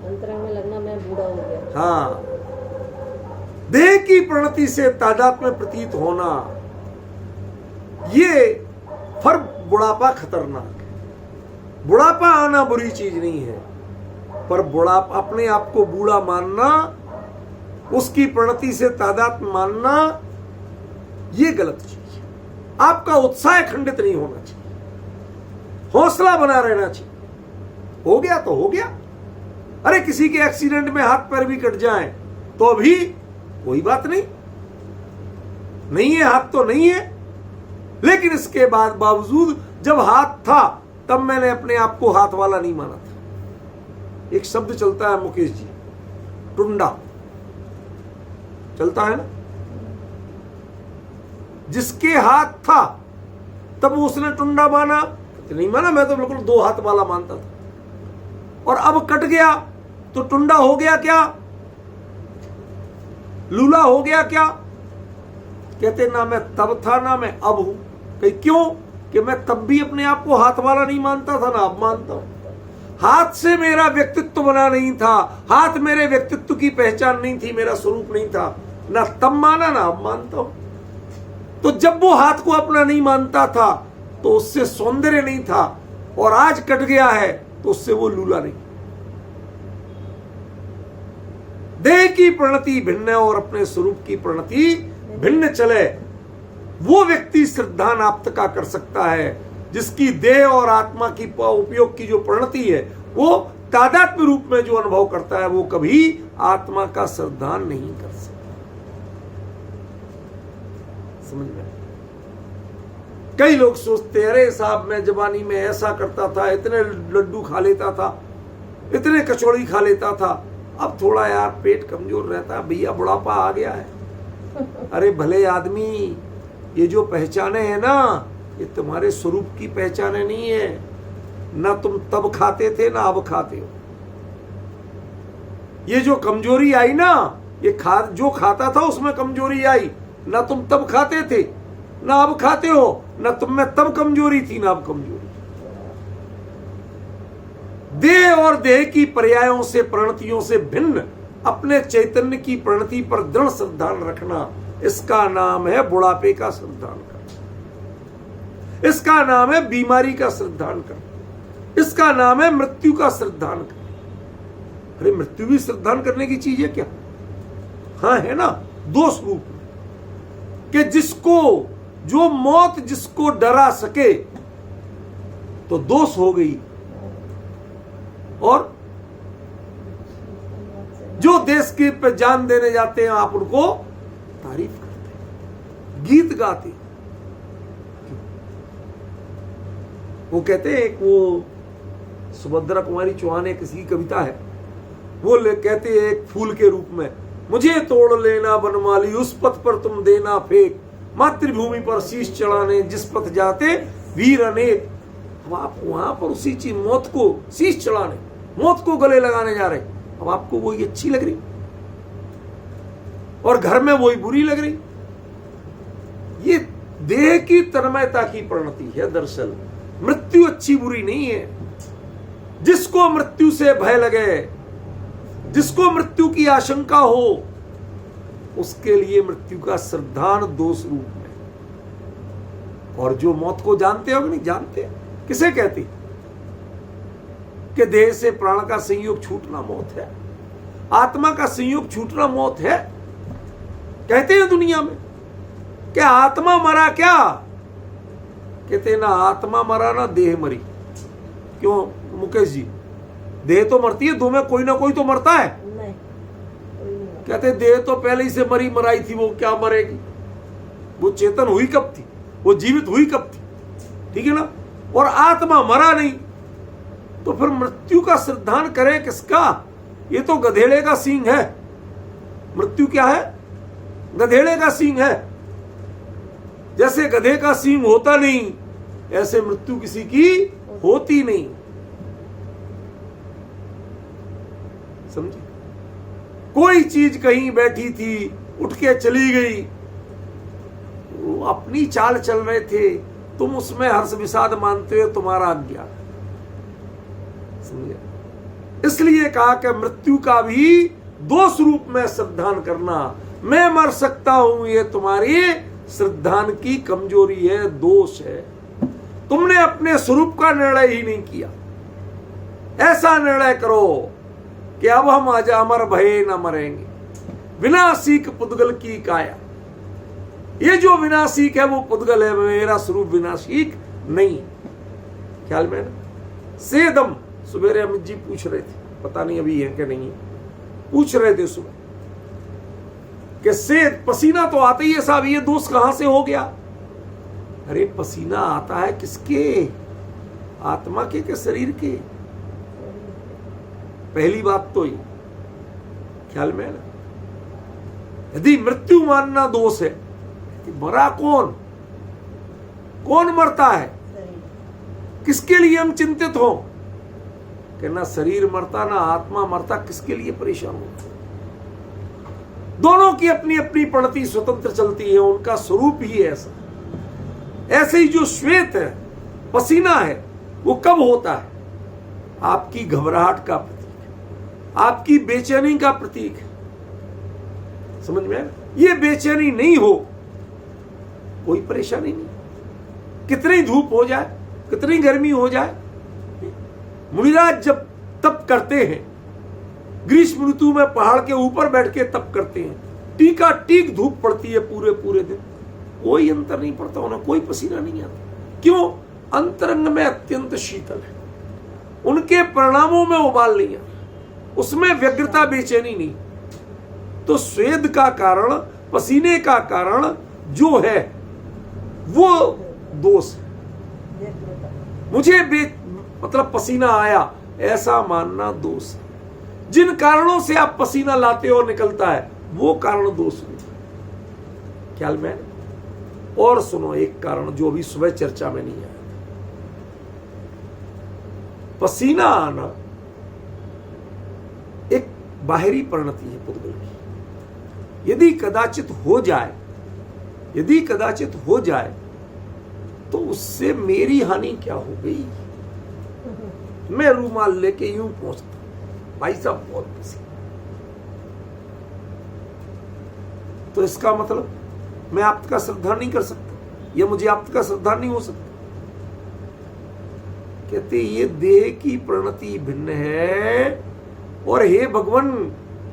अंतरंग में लगना मैं बूढ़ा हो गया। हाँ, देह की प्रणति से तादात्म्य प्रतीत होना, ये फिर बुढ़ापा खतरनाक है। बुढ़ापा आना बुरी चीज नहीं है, पर बुढ़ापा अपने आप को बूढ़ा मानना, उसकी प्रणति से तादात्म्य मानना, ये गलत चीज है। आपका उत्साह खंडित नहीं होना चाहिए, हौसला बना रहना चाहिए। हो गया तो हो गया। अरे किसी के एक्सीडेंट में हाथ पैर भी कट जाए तो भी कोई बात नहीं, नहीं है हाथ तो नहीं है, लेकिन इसके बाद बावजूद जब हाथ था तब मैंने अपने आप को हाथ वाला नहीं माना था। एक शब्द चलता है मुकेश जी, टुंडा चलता है ना, जिसके हाथ था तब उसने टुंडा माना, नहीं माना, मैं तो बिल्कुल दो हाथ वाला मानता था, और अब कट गया तो टुंडा हो गया क्या, लूला हो गया क्या? कहते ना मैं तब था ना मैं अब हूं। कहीं क्यों? कि मैं तब भी अपने आप को हाथ वाला नहीं मानता था ना अब मानता हूं। हाथ से मेरा व्यक्तित्व बना नहीं था, हाथ मेरे व्यक्तित्व की पहचान नहीं थी, मेरा स्वरूप नहीं था, ना तब माना ना अब मानता हूं। तो जब वो हाथ को अपना नहीं मानता था तो उससे सौंदर्य नहीं था, और आज कट गया है तो उससे वो लूला नहीं। देह की प्रणति भिन्न और अपने स्वरूप की प्रणति भिन्न चले, वो व्यक्ति श्रद्धान आप्त का कर सकता है जिसकी देह और आत्मा की उपयोग की जो प्रणति है वो तादात्म्य रूप में जो अनुभव करता है, वो कभी आत्मा का श्रद्धान नहीं कर सकता। समझ में? कई लोग सोचते हैं अरे साहब मैं जवानी में ऐसा करता था, इतने लड्डू खा लेता था, इतने कचौड़ी खा लेता था, अब थोड़ा यार पेट कमजोर रहता है, भैया बुढ़ापा आ गया है। अरे भले आदमी, ये जो पहचाने हैं ना, ये तुम्हारे स्वरूप की पहचाने नहीं है। ना तुम तब खाते थे ना अब खाते हो। ये जो कमजोरी आई ना, ये जो खाता था उसमें कमजोरी आई। ना तुम तब खाते थे ना अब खाते हो, ना तुम में तब कमजोरी थी ना अब कमजोरी। देह और देह की पर्यायों से प्रणतियों से भिन्न अपने चैतन्य की प्रणति पर दृढ़ श्रद्धान रखना, इसका नाम है बुढ़ापे का श्रद्धान करना, इसका नाम है बीमारी का श्रद्धान करना, इसका नाम है मृत्यु का श्रद्धान करना। अरे मृत्यु भी श्रद्धान करने की चीज है क्या? हाँ है ना, दो स्वरूप कि जिसको जो मौत जिसको डरा सके तो दोष हो गई, और जो देश के पे जान देने जाते हैं आप उनको तारीफ करते हैं, गीत गाते। वो कहते हैं, एक वो सुभद्रा कुमारी चौहान किसी की कविता है, वो कहते हैं एक फूल के रूप में, मुझे तोड़ लेना बनमाली उस पथ पर तुम देना फेंक, मातृभूमि पर शीश चढ़ाने जिस पथ जाते वीर अनेक। अब आप वहां पर उसी चीज मौत को शीश चढ़ाने, मौत को गले लगाने जा रहे, अब आपको वही अच्छी लग रही और घर में वही बुरी लग रही। ये देह की तन्मयता की प्रणति है। दरअसल मृत्यु अच्छी बुरी नहीं है। जिसको मृत्यु से भय लगे, जिसको मृत्यु की आशंका हो, उसके लिए मृत्यु का श्रद्धान दोष रूप में। और जो मौत को जानते हो कि नहीं जानते, किसे कहती कि देह से प्राण का संयोग छूटना मौत है, आत्मा का संयोग छूटना मौत है। कहते हैं दुनिया में कि आत्मा मरा क्या, कहते ना आत्मा मरा ना देह मरी। क्यों मुकेश जी? देह तो मरती है, दो में कोई ना कोई तो मरता है। नहीं, कहते देह तो पहले ही से मरी मराई थी, वो क्या मरेगी? वो चेतन हुई कब थी, वो जीवित हुई कब थी? ठीक है ना। और आत्मा मरा नहीं, तो फिर मृत्यु का श्रद्धान करें किसका? ये तो गधेड़े का सींग है। मृत्यु क्या है? गधेड़े का सींग है। जैसे गधे का सींग होता नहीं ऐसे मृत्यु किसी की होती नहीं। समझे? कोई चीज कहीं बैठी थी, उठ के चली गई, वो अपनी चाल चल रहे थे, तुम उसमें हर्ष विषाद मानते हो, तुम्हारा अज्ञान। समझे? इसलिए कहा कि मृत्यु का भी दोष रूप में श्रद्धान करना। मैं मर सकता हूं, ये तुम्हारी श्रद्धान की कमजोरी है, दोष है। तुमने अपने स्वरूप का निर्णय ही नहीं किया। ऐसा निर्णय करो कि अब हम आज अमर भये न मरेंगे, विनाशिक पुद्गल की काया। ये जो विनाशिक है वो पुद्गल है, मेरा स्वरूप विनाशिक नहीं। ख्याल में ना? सेदम सुबेरे अमित जी पूछ रहे थे, पता नहीं अभी है कि नहीं, पूछ रहे थे सुबह कि सेद पसीना तो आता ही है साहब, ये दोष कहां से हो गया? अरे पसीना आता है किसके? आत्मा के शरीर के? पहली बात तो ये ख्याल में ना। यदि मृत्यु मानना दोष है, मरा कौन? कौन मरता है? किसके लिए हम चिंतित हो कि ना शरीर मरता ना आत्मा मरता? किसके लिए परेशान हो? दोनों की अपनी अपनी प्रणति स्वतंत्र चलती है, उनका स्वरूप ही ऐसा। ऐसे ही जो श्वेत है, पसीना है, वो कब होता है? आपकी घबराहट का प्रतीक है, आपकी बेचैनी का प्रतीक है। समझ में आया? ये बेचैनी नहीं हो, कोई परेशानी नहीं। कितनी धूप हो जाए, कितनी गर्मी हो जाए, मुनिराज जब तप करते हैं, ग्रीष्म ऋतु में पहाड़ के ऊपर बैठ के तप करते हैं, टीका टीक धूप पड़ती है पूरे पूरे दिन, कोई अंतर नहीं पड़ता, उन्हें कोई पसीना नहीं आता। क्यों? अंतरंग में अत्यंत शीतल है, उनके परिणामों में उबाल नहीं आता, उसमें व्यग्रता बेचैनी नहीं। तो स्वेद का कारण, पसीने का कारण जो है वो दोष है। मुझे मतलब पसीना आया ऐसा मानना दोष है। जिन कारणों से आप पसीना लाते हो निकलता है, वो कारण दोष नहीं। ख्याल में? और सुनो एक कारण जो अभी सुबह चर्चा में नहीं आया। पसीना आना एक बाहरी परिणति है पुद्गल की। यदि कदाचित हो जाए तो उससे मेरी हानि क्या हो गई? मैं रूमाल लेके यूं पहुंचता, भाई साहब बहुत पसीना, तो इसका मतलब मैं आपका श्रद्धा नहीं कर सकता, या मुझे आपका श्रद्धा नहीं हो सकता। कहते ये देह की प्रणति भिन्न है, और हे भगवान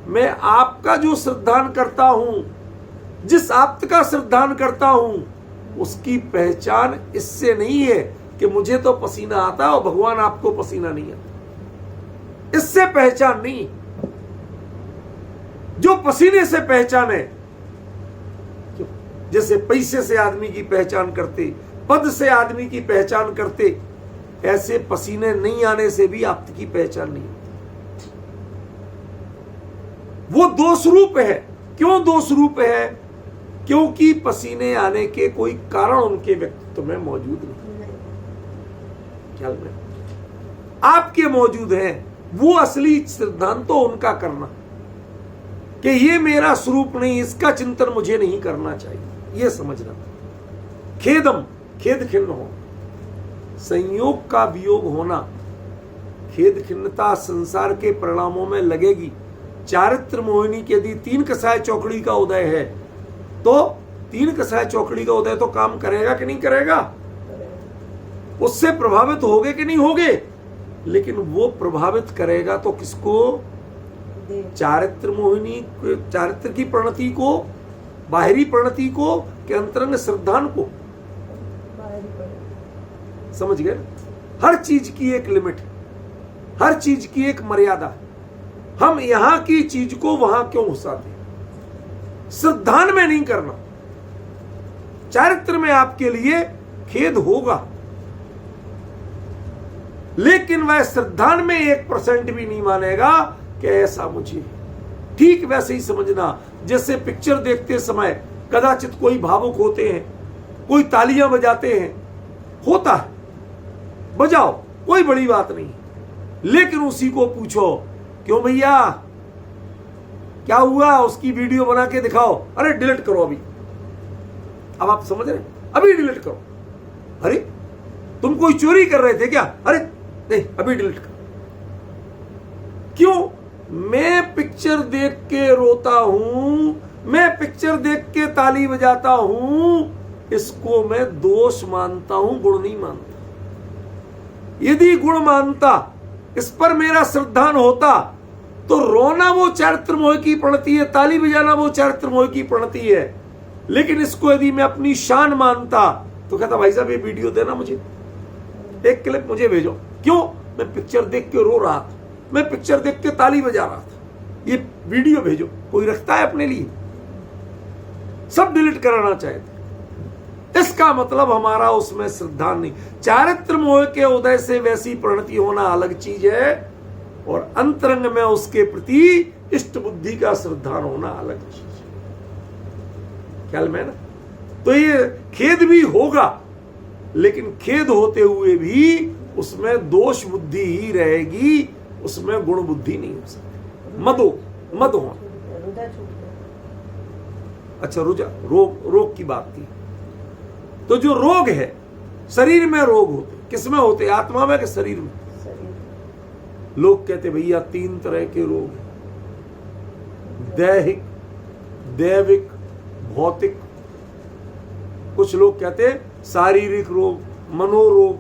मैं आपका जो श्रद्धान करता हूं, जिस आप्त का श्रद्धान करता हूं, उसकी पहचान इससे नहीं है कि मुझे तो पसीना आता है और भगवान आपको पसीना नहीं आता। इससे पहचान नहीं। जो पसीने से पहचान है, जैसे पैसे से आदमी की पहचान करते, पद से आदमी की पहचान करते, ऐसे पसीने नहीं आने से भी आप्त की पहचान नहीं होती। वो दोष रूप है। क्यों दोष रूप है? क्योंकि पसीने आने के कोई कारण उनके व्यक्तित्व में मौजूद नहीं। ख्याल में? आपके मौजूद है। वो असली सिद्धांत तो उनका करना कि ये मेरा स्वरूप नहीं, इसका चिंतन मुझे नहीं करना चाहिए, ये समझना। खेदम, खेद खिन्न हो, संयोग का वियोग होना, खेद खिन्नता संसार के परिणामों में लगेगी। चारित्र मोहिनी के यदि 3 कसाय चौकड़ी का उदय है, तो 3 कसाय चौकड़ी का उदय तो काम करेगा कि नहीं करेगा? उससे प्रभावित होगे कि नहीं होगे? लेकिन वो प्रभावित करेगा तो किसको? चारित्र मोहिनी, चारित्र की प्रणति को, बाहरी प्रणति को, कि अंतरंग श्रद्धान को? समझ गए? हर चीज की एक लिमिट है, हर चीज की एक मर्यादा। हम यहां की चीज को वहां क्यों घुसाते? श्रद्धान में नहीं करना। चारित्र में आपके लिए खेद होगा, लेकिन वह श्रद्धान में 1% भी नहीं मानेगा कि ऐसा मुझे। ठीक वैसे ही समझना, जैसे पिक्चर देखते समय कदाचित कोई भावुक होते हैं, कोई तालियां बजाते हैं, होता है, बजाओ, कोई बड़ी बात नहीं। लेकिन उसी को पूछो क्यों भैया क्या हुआ, उसकी वीडियो बना के दिखाओ, अरे डिलीट करो अभी। अब आप समझ रहे, अभी डिलीट करो। अरे तुम कोई चोरी कर रहे थे क्या, अरे नहीं अभी डिलीट करो। क्यों? मैं पिक्चर देख के रोता हूं, मैं पिक्चर देख के ताली बजाता हूं, इसको मैं दोष मानता हूं, गुण नहीं मानता। यदि गुण मानता, इस पर मेरा श्रद्धान होता, तो रोना वो चारित्र मोह की प्रणति है, ताली बजाना वो चारित्र मोह की प्रणति है। लेकिन इसको यदि मैं अपनी शान मानता तो कहता भाई साहब ये वीडियो देना मुझे, एक क्लिप मुझे भेजो। क्यों? मैं पिक्चर देख के रो रहा था, मैं पिक्चर देख के ताली बजा रहा था, ये वीडियो भेजो। कोई रखता है अपने लिए? सब डिलीट कराना चाहते। इसका मतलब हमारा उसमें श्रद्धा नहीं। चारित्र मोह के उदय से वैसी प्रणति होना अलग चीज है, और अंतरंग में उसके प्रति इष्ट बुद्धि का श्रद्धान होना अलग चीज है। ख्याल में ना? तो ये खेद भी होगा, लेकिन खेद होते हुए भी उसमें दोष बुद्धि ही रहेगी, उसमें गुण बुद्धि नहीं हो सकती। मद हो। अच्छा रुजा, रोग की बात थी। तो जो रोग है, शरीर में रोग होते, किसमें होते? आत्मा में कि शरीर में? लोग कहते भैया 3 तरह के रोग हैं, दैहिक, दैविक, भौतिक। कुछ लोग कहते शारीरिक रोग, मनोरोग।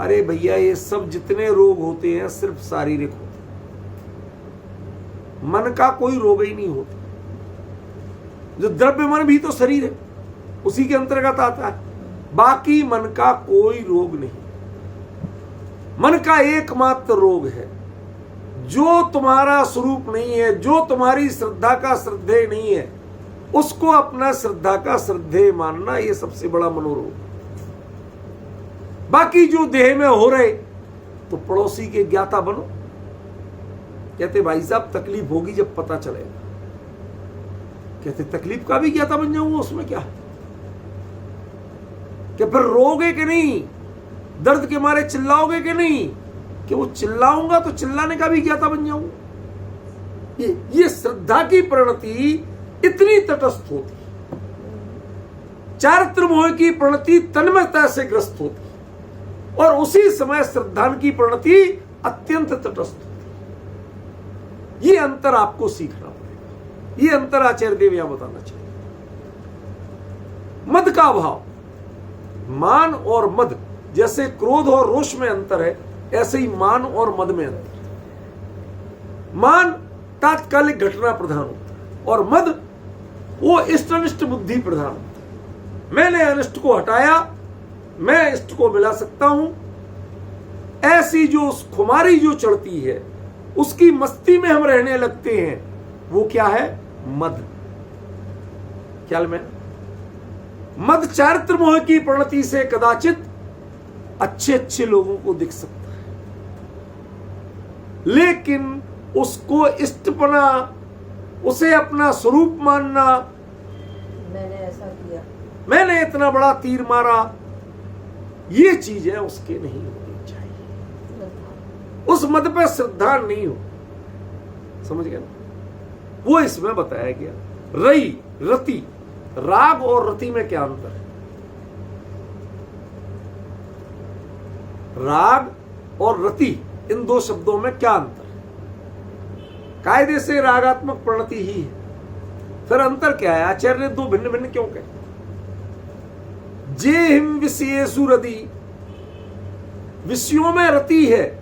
अरे भैया ये सब जितने रोग होते हैं सिर्फ शारीरिक होते हैं, मन का कोई रोग ही नहीं होता। जो द्रव्य मन भी तो शरीर है, उसी के अंतर्गत आता है। बाकी मन का कोई रोग नहीं। मन का एकमात्र रोग है जो तुम्हारा स्वरूप नहीं है, जो तुम्हारी श्रद्धा का श्रद्धेय नहीं है, उसको अपना श्रद्धा का श्रद्धेय मानना, ये सबसे बड़ा मनोरोग। बाकी जो देह में हो रहे, तो पड़ोसी के ज्ञाता बनो। कहते भाई साहब तकलीफ होगी जब पता चलेगा। कहते तकलीफ का भी ज्ञाता बन जाऊंगा, उसमें क्या? कि फिर रोगे कि नहीं, दर्द के मारे चिल्लाओगे कि नहीं? कि वो चिल्लाऊंगा तो चिल्लाने का भी ज्ञाता बन जाऊंगा। ये श्रद्धा की प्रणति इतनी तटस्थ होती, चारित्र मोह की प्रणति तन्मयता से ग्रस्त होती, और उसी समय श्रद्धान की प्रणति अत्यंत तटस्थ होती। ये अंतर आपको सीखना पड़ेगा। ये अंतर आचार्य देव यहां बताना चाहिए। मद का भाव, मान और मद, जैसे क्रोध और रोष में अंतर है, ऐसे ही मान और मद में अंतर है। मान तात्कालिक घटना प्रधान होता है, और मद वो इष्ट अनिष्ट बुद्धि प्रधान होता है। मैंने अनिष्ट को हटाया, मैं इष्ट को मिला सकता हूं। ऐसी जो खुमारी जो चढ़ती है, उसकी मस्ती में हम रहने लगते हैं, वो क्या है? मद। ख्याल में? मद चारित्र मोह की प्रणति से कदाचित अच्छे अच्छे लोगों को दिख सकता है, लेकिन उसको इष्टपना, उसे अपना स्वरूप मानना, मैंने ऐसा किया, मैंने इतना बड़ा तीर मारा, ये चीजें उसके नहीं होनी चाहिए। उस मद पे श्रद्धा नहीं हो। समझ गए ना? वो इसमें बताया गया। रई, रति, राग और रति में क्या अंतर है? राग और रति, इन दो शब्दों में क्या अंतर है? कायदे से रागात्मक प्रणति ही है, फिर अंतर क्या है? आचार्य ने दो भिन्न भिन्न क्यों कहे? जे हिम विषयेषु रति, विषयों में रति है,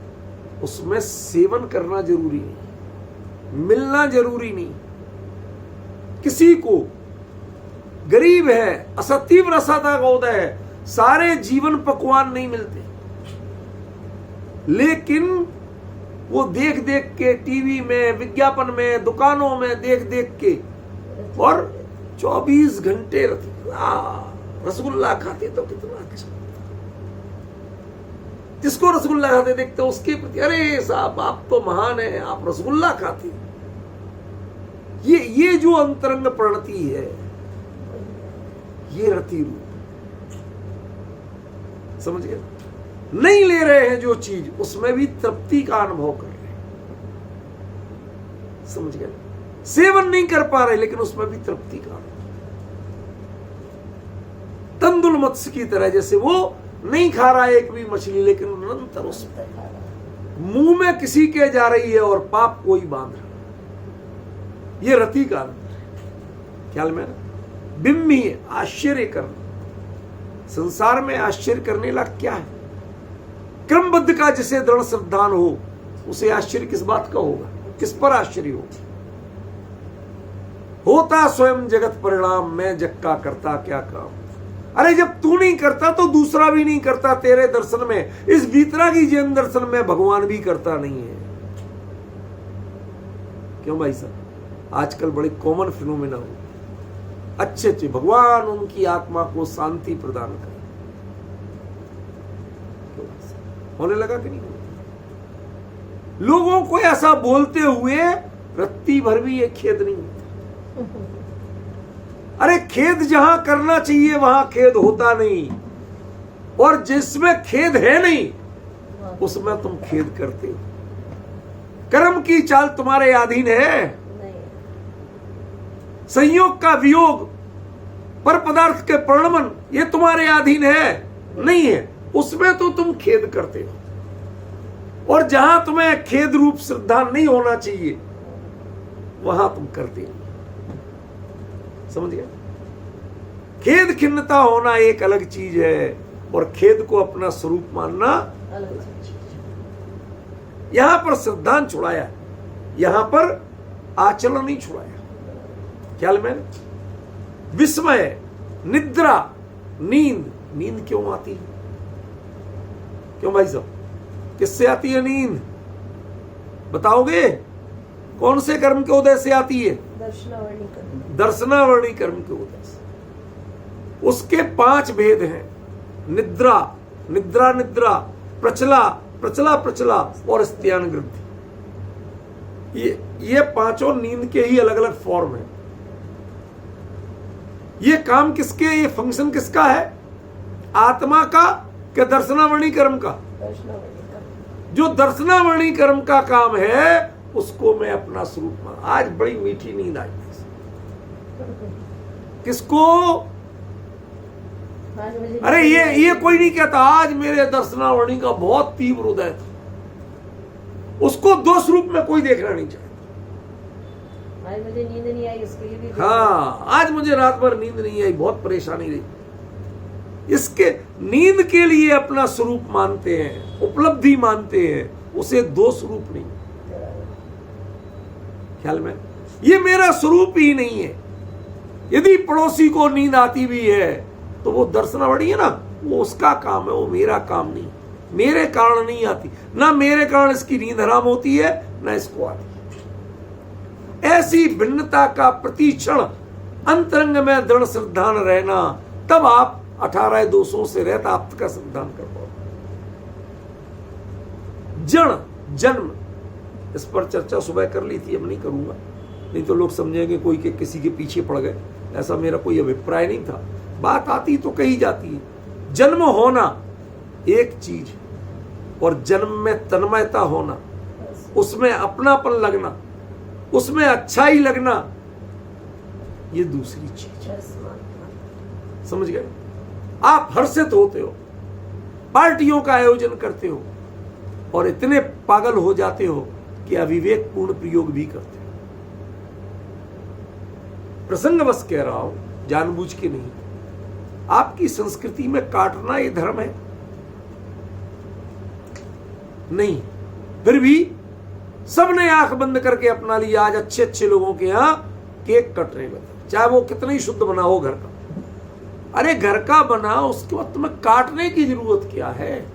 उसमें सेवन करना जरूरी नहीं, मिलना जरूरी नहीं। किसी को गरीब है, असतीव्र रसाता का उदय है, सारे जीवन पकवान नहीं मिलते, लेकिन वो देख देख के टीवी में, विज्ञापन में, दुकानों में देख देख के, और 24 घंटे रसगुल्ला खाते तो कितना अच्छा। जिसको रसगुल्ला खाते देखते उसके प्रति, अरे साहब आप तो महान है, आप रसगुल्ला खाते। ये जो अंतरंग प्रणति है, ये रति रूप। समझ गए? नहीं ले रहे हैं जो चीज, उसमें भी तृप्ति का अनुभव कर रहे हैं। समझ गए? सेवन नहीं कर पा रहे लेकिन उसमें भी तृप्ति का अनुभव। तंदुल मत्स्य की तरह, जैसे वो नहीं खा रहा एक भी मछली लेकिन निरंतर उसमें मुंह में किसी के जा रही है और पाप कोई बांध रहा। ये रति का अंतर है। ख्याल में ना? बिम्मी आश्चर्य करना। संसार में आश्चर्य करने लायक क्या है? क्रमबद्ध का जिसे दृढ़ श्रद्धान हो उसे आश्चर्य किस बात का होगा? किस पर आश्चर्य होगा? होता स्वयं जगत परिणाम, मैं जग का करता क्या काम। अरे जब तू नहीं करता तो दूसरा भी नहीं करता। तेरे दर्शन में, इस वीतरागी जैन दर्शन में भगवान भी करता नहीं है। क्यों भाई साहब? आजकल बड़े कॉमन फिनोमेना हो, अच्छे अच्छे भगवान उनकी आत्मा को शांति प्रदान करे। होने लगा कि नहीं? लोगों को ऐसा बोलते हुए रत्ती भर भी ये खेद नहीं होता। अरे खेद जहां करना चाहिए वहां खेद होता नहीं, और जिसमें खेद है नहीं उसमें तुम खेद करते हो। कर्म की चाल तुम्हारे अधीन है। संयोग का वियोग, पर पदार्थ के परिणमन, ये तुम्हारे अधीन है नहीं है, उसमें तो तुम खेद करते हो। और जहां तुम्हें खेद रूप श्रद्धा नहीं होना चाहिए वहां तुम करते हो। समझ गए? खेद खिन्नता होना एक अलग चीज है, और खेद को अपना स्वरूप मानना अलग चीज। यहां पर श्रद्धान छुड़ाया, यहां पर आचरण नहीं छुड़ाया। ख्याल में? विस्मय, निद्रा, नींद। नींद क्यों आती है? क्यों भाई साहब? किससे आती है नींद? बताओगे? कौन से कर्म के उदय से आती है? दर्शनावर्णी कर्म के उदय से। उसके 5 भेद हैं। निद्रा, निद्रा निद्रा, प्रचला, प्रचला प्रचला, और स्त्यान ग्रंथि। ये 5 नींद के ही अलग अलग फॉर्म है। ये काम किसके, ये फंक्शन किसका है? आत्मा का कि दर्शनावर्णी कर्म का? जो दर्शनावर्णी कर्म का काम है उसको मैं अपना स्वरूप मान। आज बड़ी मीठी नींद आई। किसको? अरे ये कोई नहीं कहता आज मेरे दर्शनावर्णी का बहुत तीव्र उदय था। उसको 2 स्वरूप में कोई देखना नहीं चाहता। आज मुझे नींद नहीं आई, उसके लिए भी हाँ, आज मुझे रात भर नींद नहीं आई, बहुत परेशानी रही। इसके नींद के लिए अपना स्वरूप मानते हैं, उपलब्धि मानते हैं, उसे 2 स्वरूप नहीं। ख्याल में? ये मेरा स्वरूप ही नहीं है। यदि पड़ोसी को नींद आती भी है तो वो दर्शनावर्णी है ना, वो उसका काम है, वो मेरा काम नहीं। मेरे कारण नहीं आती, ना मेरे कारण इसकी नींद हराम होती है ना इसको आती है। ऐसी भिन्नता का प्रतिक्षण अंतरंग में दृढ़ श्रद्धान रहना, तब आप 18 दोषों से रहता आप का श्रद्धान कर पाओ। जड़, जन्म, इस पर चर्चा सुबह कर ली थी, अब नहीं करूंगा, नहीं तो लोग समझेंगे कोई के किसी के पीछे पड़ गए। ऐसा मेरा कोई अभिप्राय नहीं था। बात आती तो कही जाती है। जन्म होना एक चीज, और जन्म में तन्मयता होना, उसमें अपनापन लगना, उसमें अच्छाई लगना, ये दूसरी चीज है। समझ गए? आप हर्षित होते हो, पार्टियों का आयोजन करते हो, और इतने पागल हो जाते हो कि अविवेक पूर्ण प्रयोग भी करते हो। प्रसंगवश कह रहा हूं, जानबूझ के नहीं। आपकी संस्कृति में काटना ये धर्म है नहीं, फिर भी सबने आंख बंद करके अपना लिया। आज अच्छे अच्छे लोगों के यहां केक कटने लगे, चाहे वो कितना ही शुद्ध बना हो घर का। अरे घर का बना, उसके बाद तुम्हें काटने की जरूरत क्या है?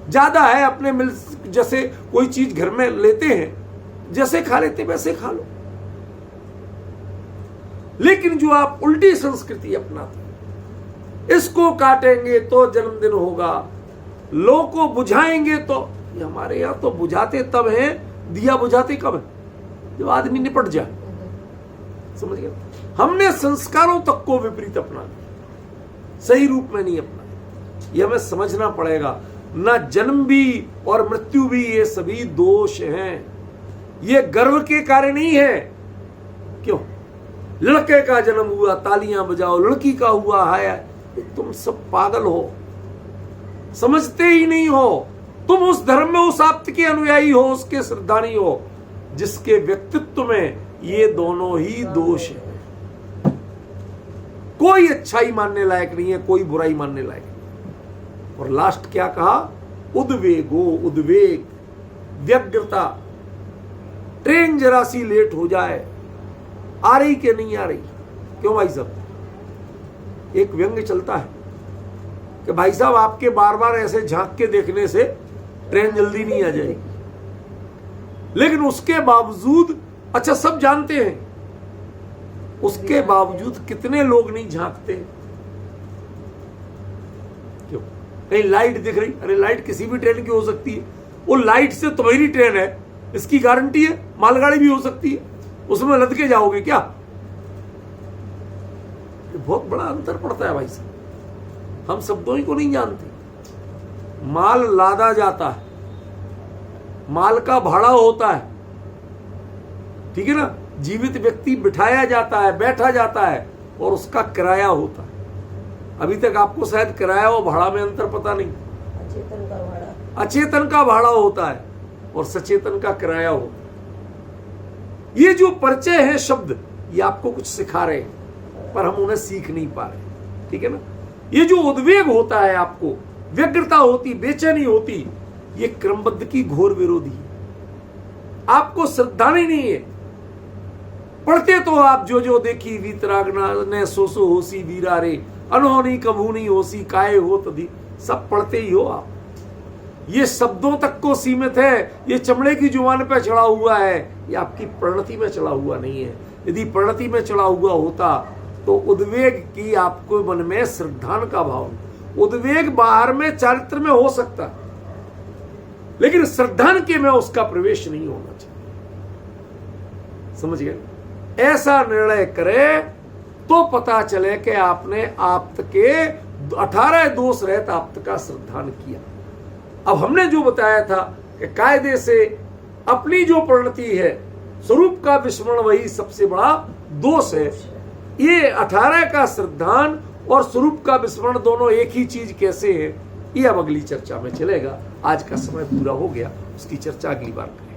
ज्यादा है अपने मिल, जैसे कोई चीज घर में लेते हैं, जैसे खा लेते वैसे खा लो। लेकिन जो आप उल्टी संस्कृति अपनाते, इसको काटेंगे तो जन्मदिन होगा, लोगों को बुझाएंगे तो, ये हमारे यहां तो बुझाते तब हैं, दिया बुझाते कब है? जब आदमी निपट जाए। समझ गए? हमने संस्कारों तक को विपरीत अपना लिया, सही रूप में नहीं अपना। ये हमें समझना पड़ेगा। ना जन्म भी और मृत्यु भी, ये सभी दोष हैं। ये गर्व के कार्य नहीं है। क्यों? लड़के का जन्म हुआ तालियां बजाओ, लड़की का हुआ हाय, तुम सब पागल हो, समझते ही नहीं हो। तुम उस धर्म में उस आप्त के अनुयायी हो, उसके श्रद्धानी हो जिसके व्यक्तित्व में ये दोनों ही दोष है। कोई अच्छाई मानने लायक नहीं है, कोई बुराई मानने लायक नहीं। और लास्ट क्या कहा? उद्वेगो, उद्वेग, व्यग्रता। ट्रेन जरा सी लेट हो जाए, आ रही कि नहीं आ रही? क्यों भाई साहब? एक व्यंग्य चलता है कि भाई साहब आपके बार बार ऐसे झांक के देखने से ट्रेन जल्दी नहीं आ जाएगी। लेकिन उसके बावजूद, अच्छा सब जानते हैं, उसके बावजूद कितने लोग नहीं झांकते? क्यों? कहीं लाइट दिख रही, अरे लाइट किसी भी ट्रेन की हो सकती है, वो लाइट से तुम्हारी ट्रेन है इसकी गारंटी है? मालगाड़ी भी हो सकती है, उसमें लद के जाओगे क्या? ये बहुत बड़ा अंतर पड़ता है भाई साहब। हम शब्दों ही को नहीं जानते। माल लादा जाता है, माल का भाड़ा होता है, ठीक है ना? जीवित व्यक्ति बिठाया जाता है, बैठा जाता है, और उसका किराया होता है। अभी तक आपको शायद किराया और भाड़ा में अंतर पता नहीं। अचेतन का भाड़ा, अचेतन का भाड़ा होता है और सचेतन का किराया होता है। ये जो परिचय है शब्द, ये आपको कुछ सिखा रहे हैं पर हम उन्हें सीख नहीं पा रहे, ठीक है ना? ये जो उद्वेग होता है, आपको व्यग्रता होती, बेचैनी होती, ये क्रमबद्ध की घोर विरोधी है। आपको श्रद्धानी नहीं है। पढ़ते तो आप जो जो देखी वीतरागना ने सो सो होसी वीरा रे, अनहोनी कभू नहीं होसी काये हो तदी, सब पढ़ते ही हो आप। ये शब्दों तक को सीमित है, ये चमड़े की जुबान पे चढ़ा हुआ है, ये आपकी प्रणति में चढ़ा हुआ नहीं है। यदि प्रणति में चढ़ा हुआ होता तो उद्वेग की आपको मन में श्रद्धान का भाव, उद्वेग बाहर में चारित्र में हो सकता, लेकिन श्रद्धान के में उसका प्रवेश नहीं होना चाहिए। समझ गए? ऐसा निर्णय करे तो पता चले कि आपने आप्त के 18 दोष रहित आप्त का श्रद्धान किया। अब हमने जो बताया था कि कायदे से अपनी जो परिणति है, स्वरूप का विस्मरण, वही सबसे बड़ा दोष है। ये 18 का श्रद्धान और स्वरूप का विस्मरण दोनों एक ही चीज कैसे है, ये अब अगली चर्चा में चलेगा। आज का समय पूरा हो गया, उसकी चर्चा अगली बार करेंगे।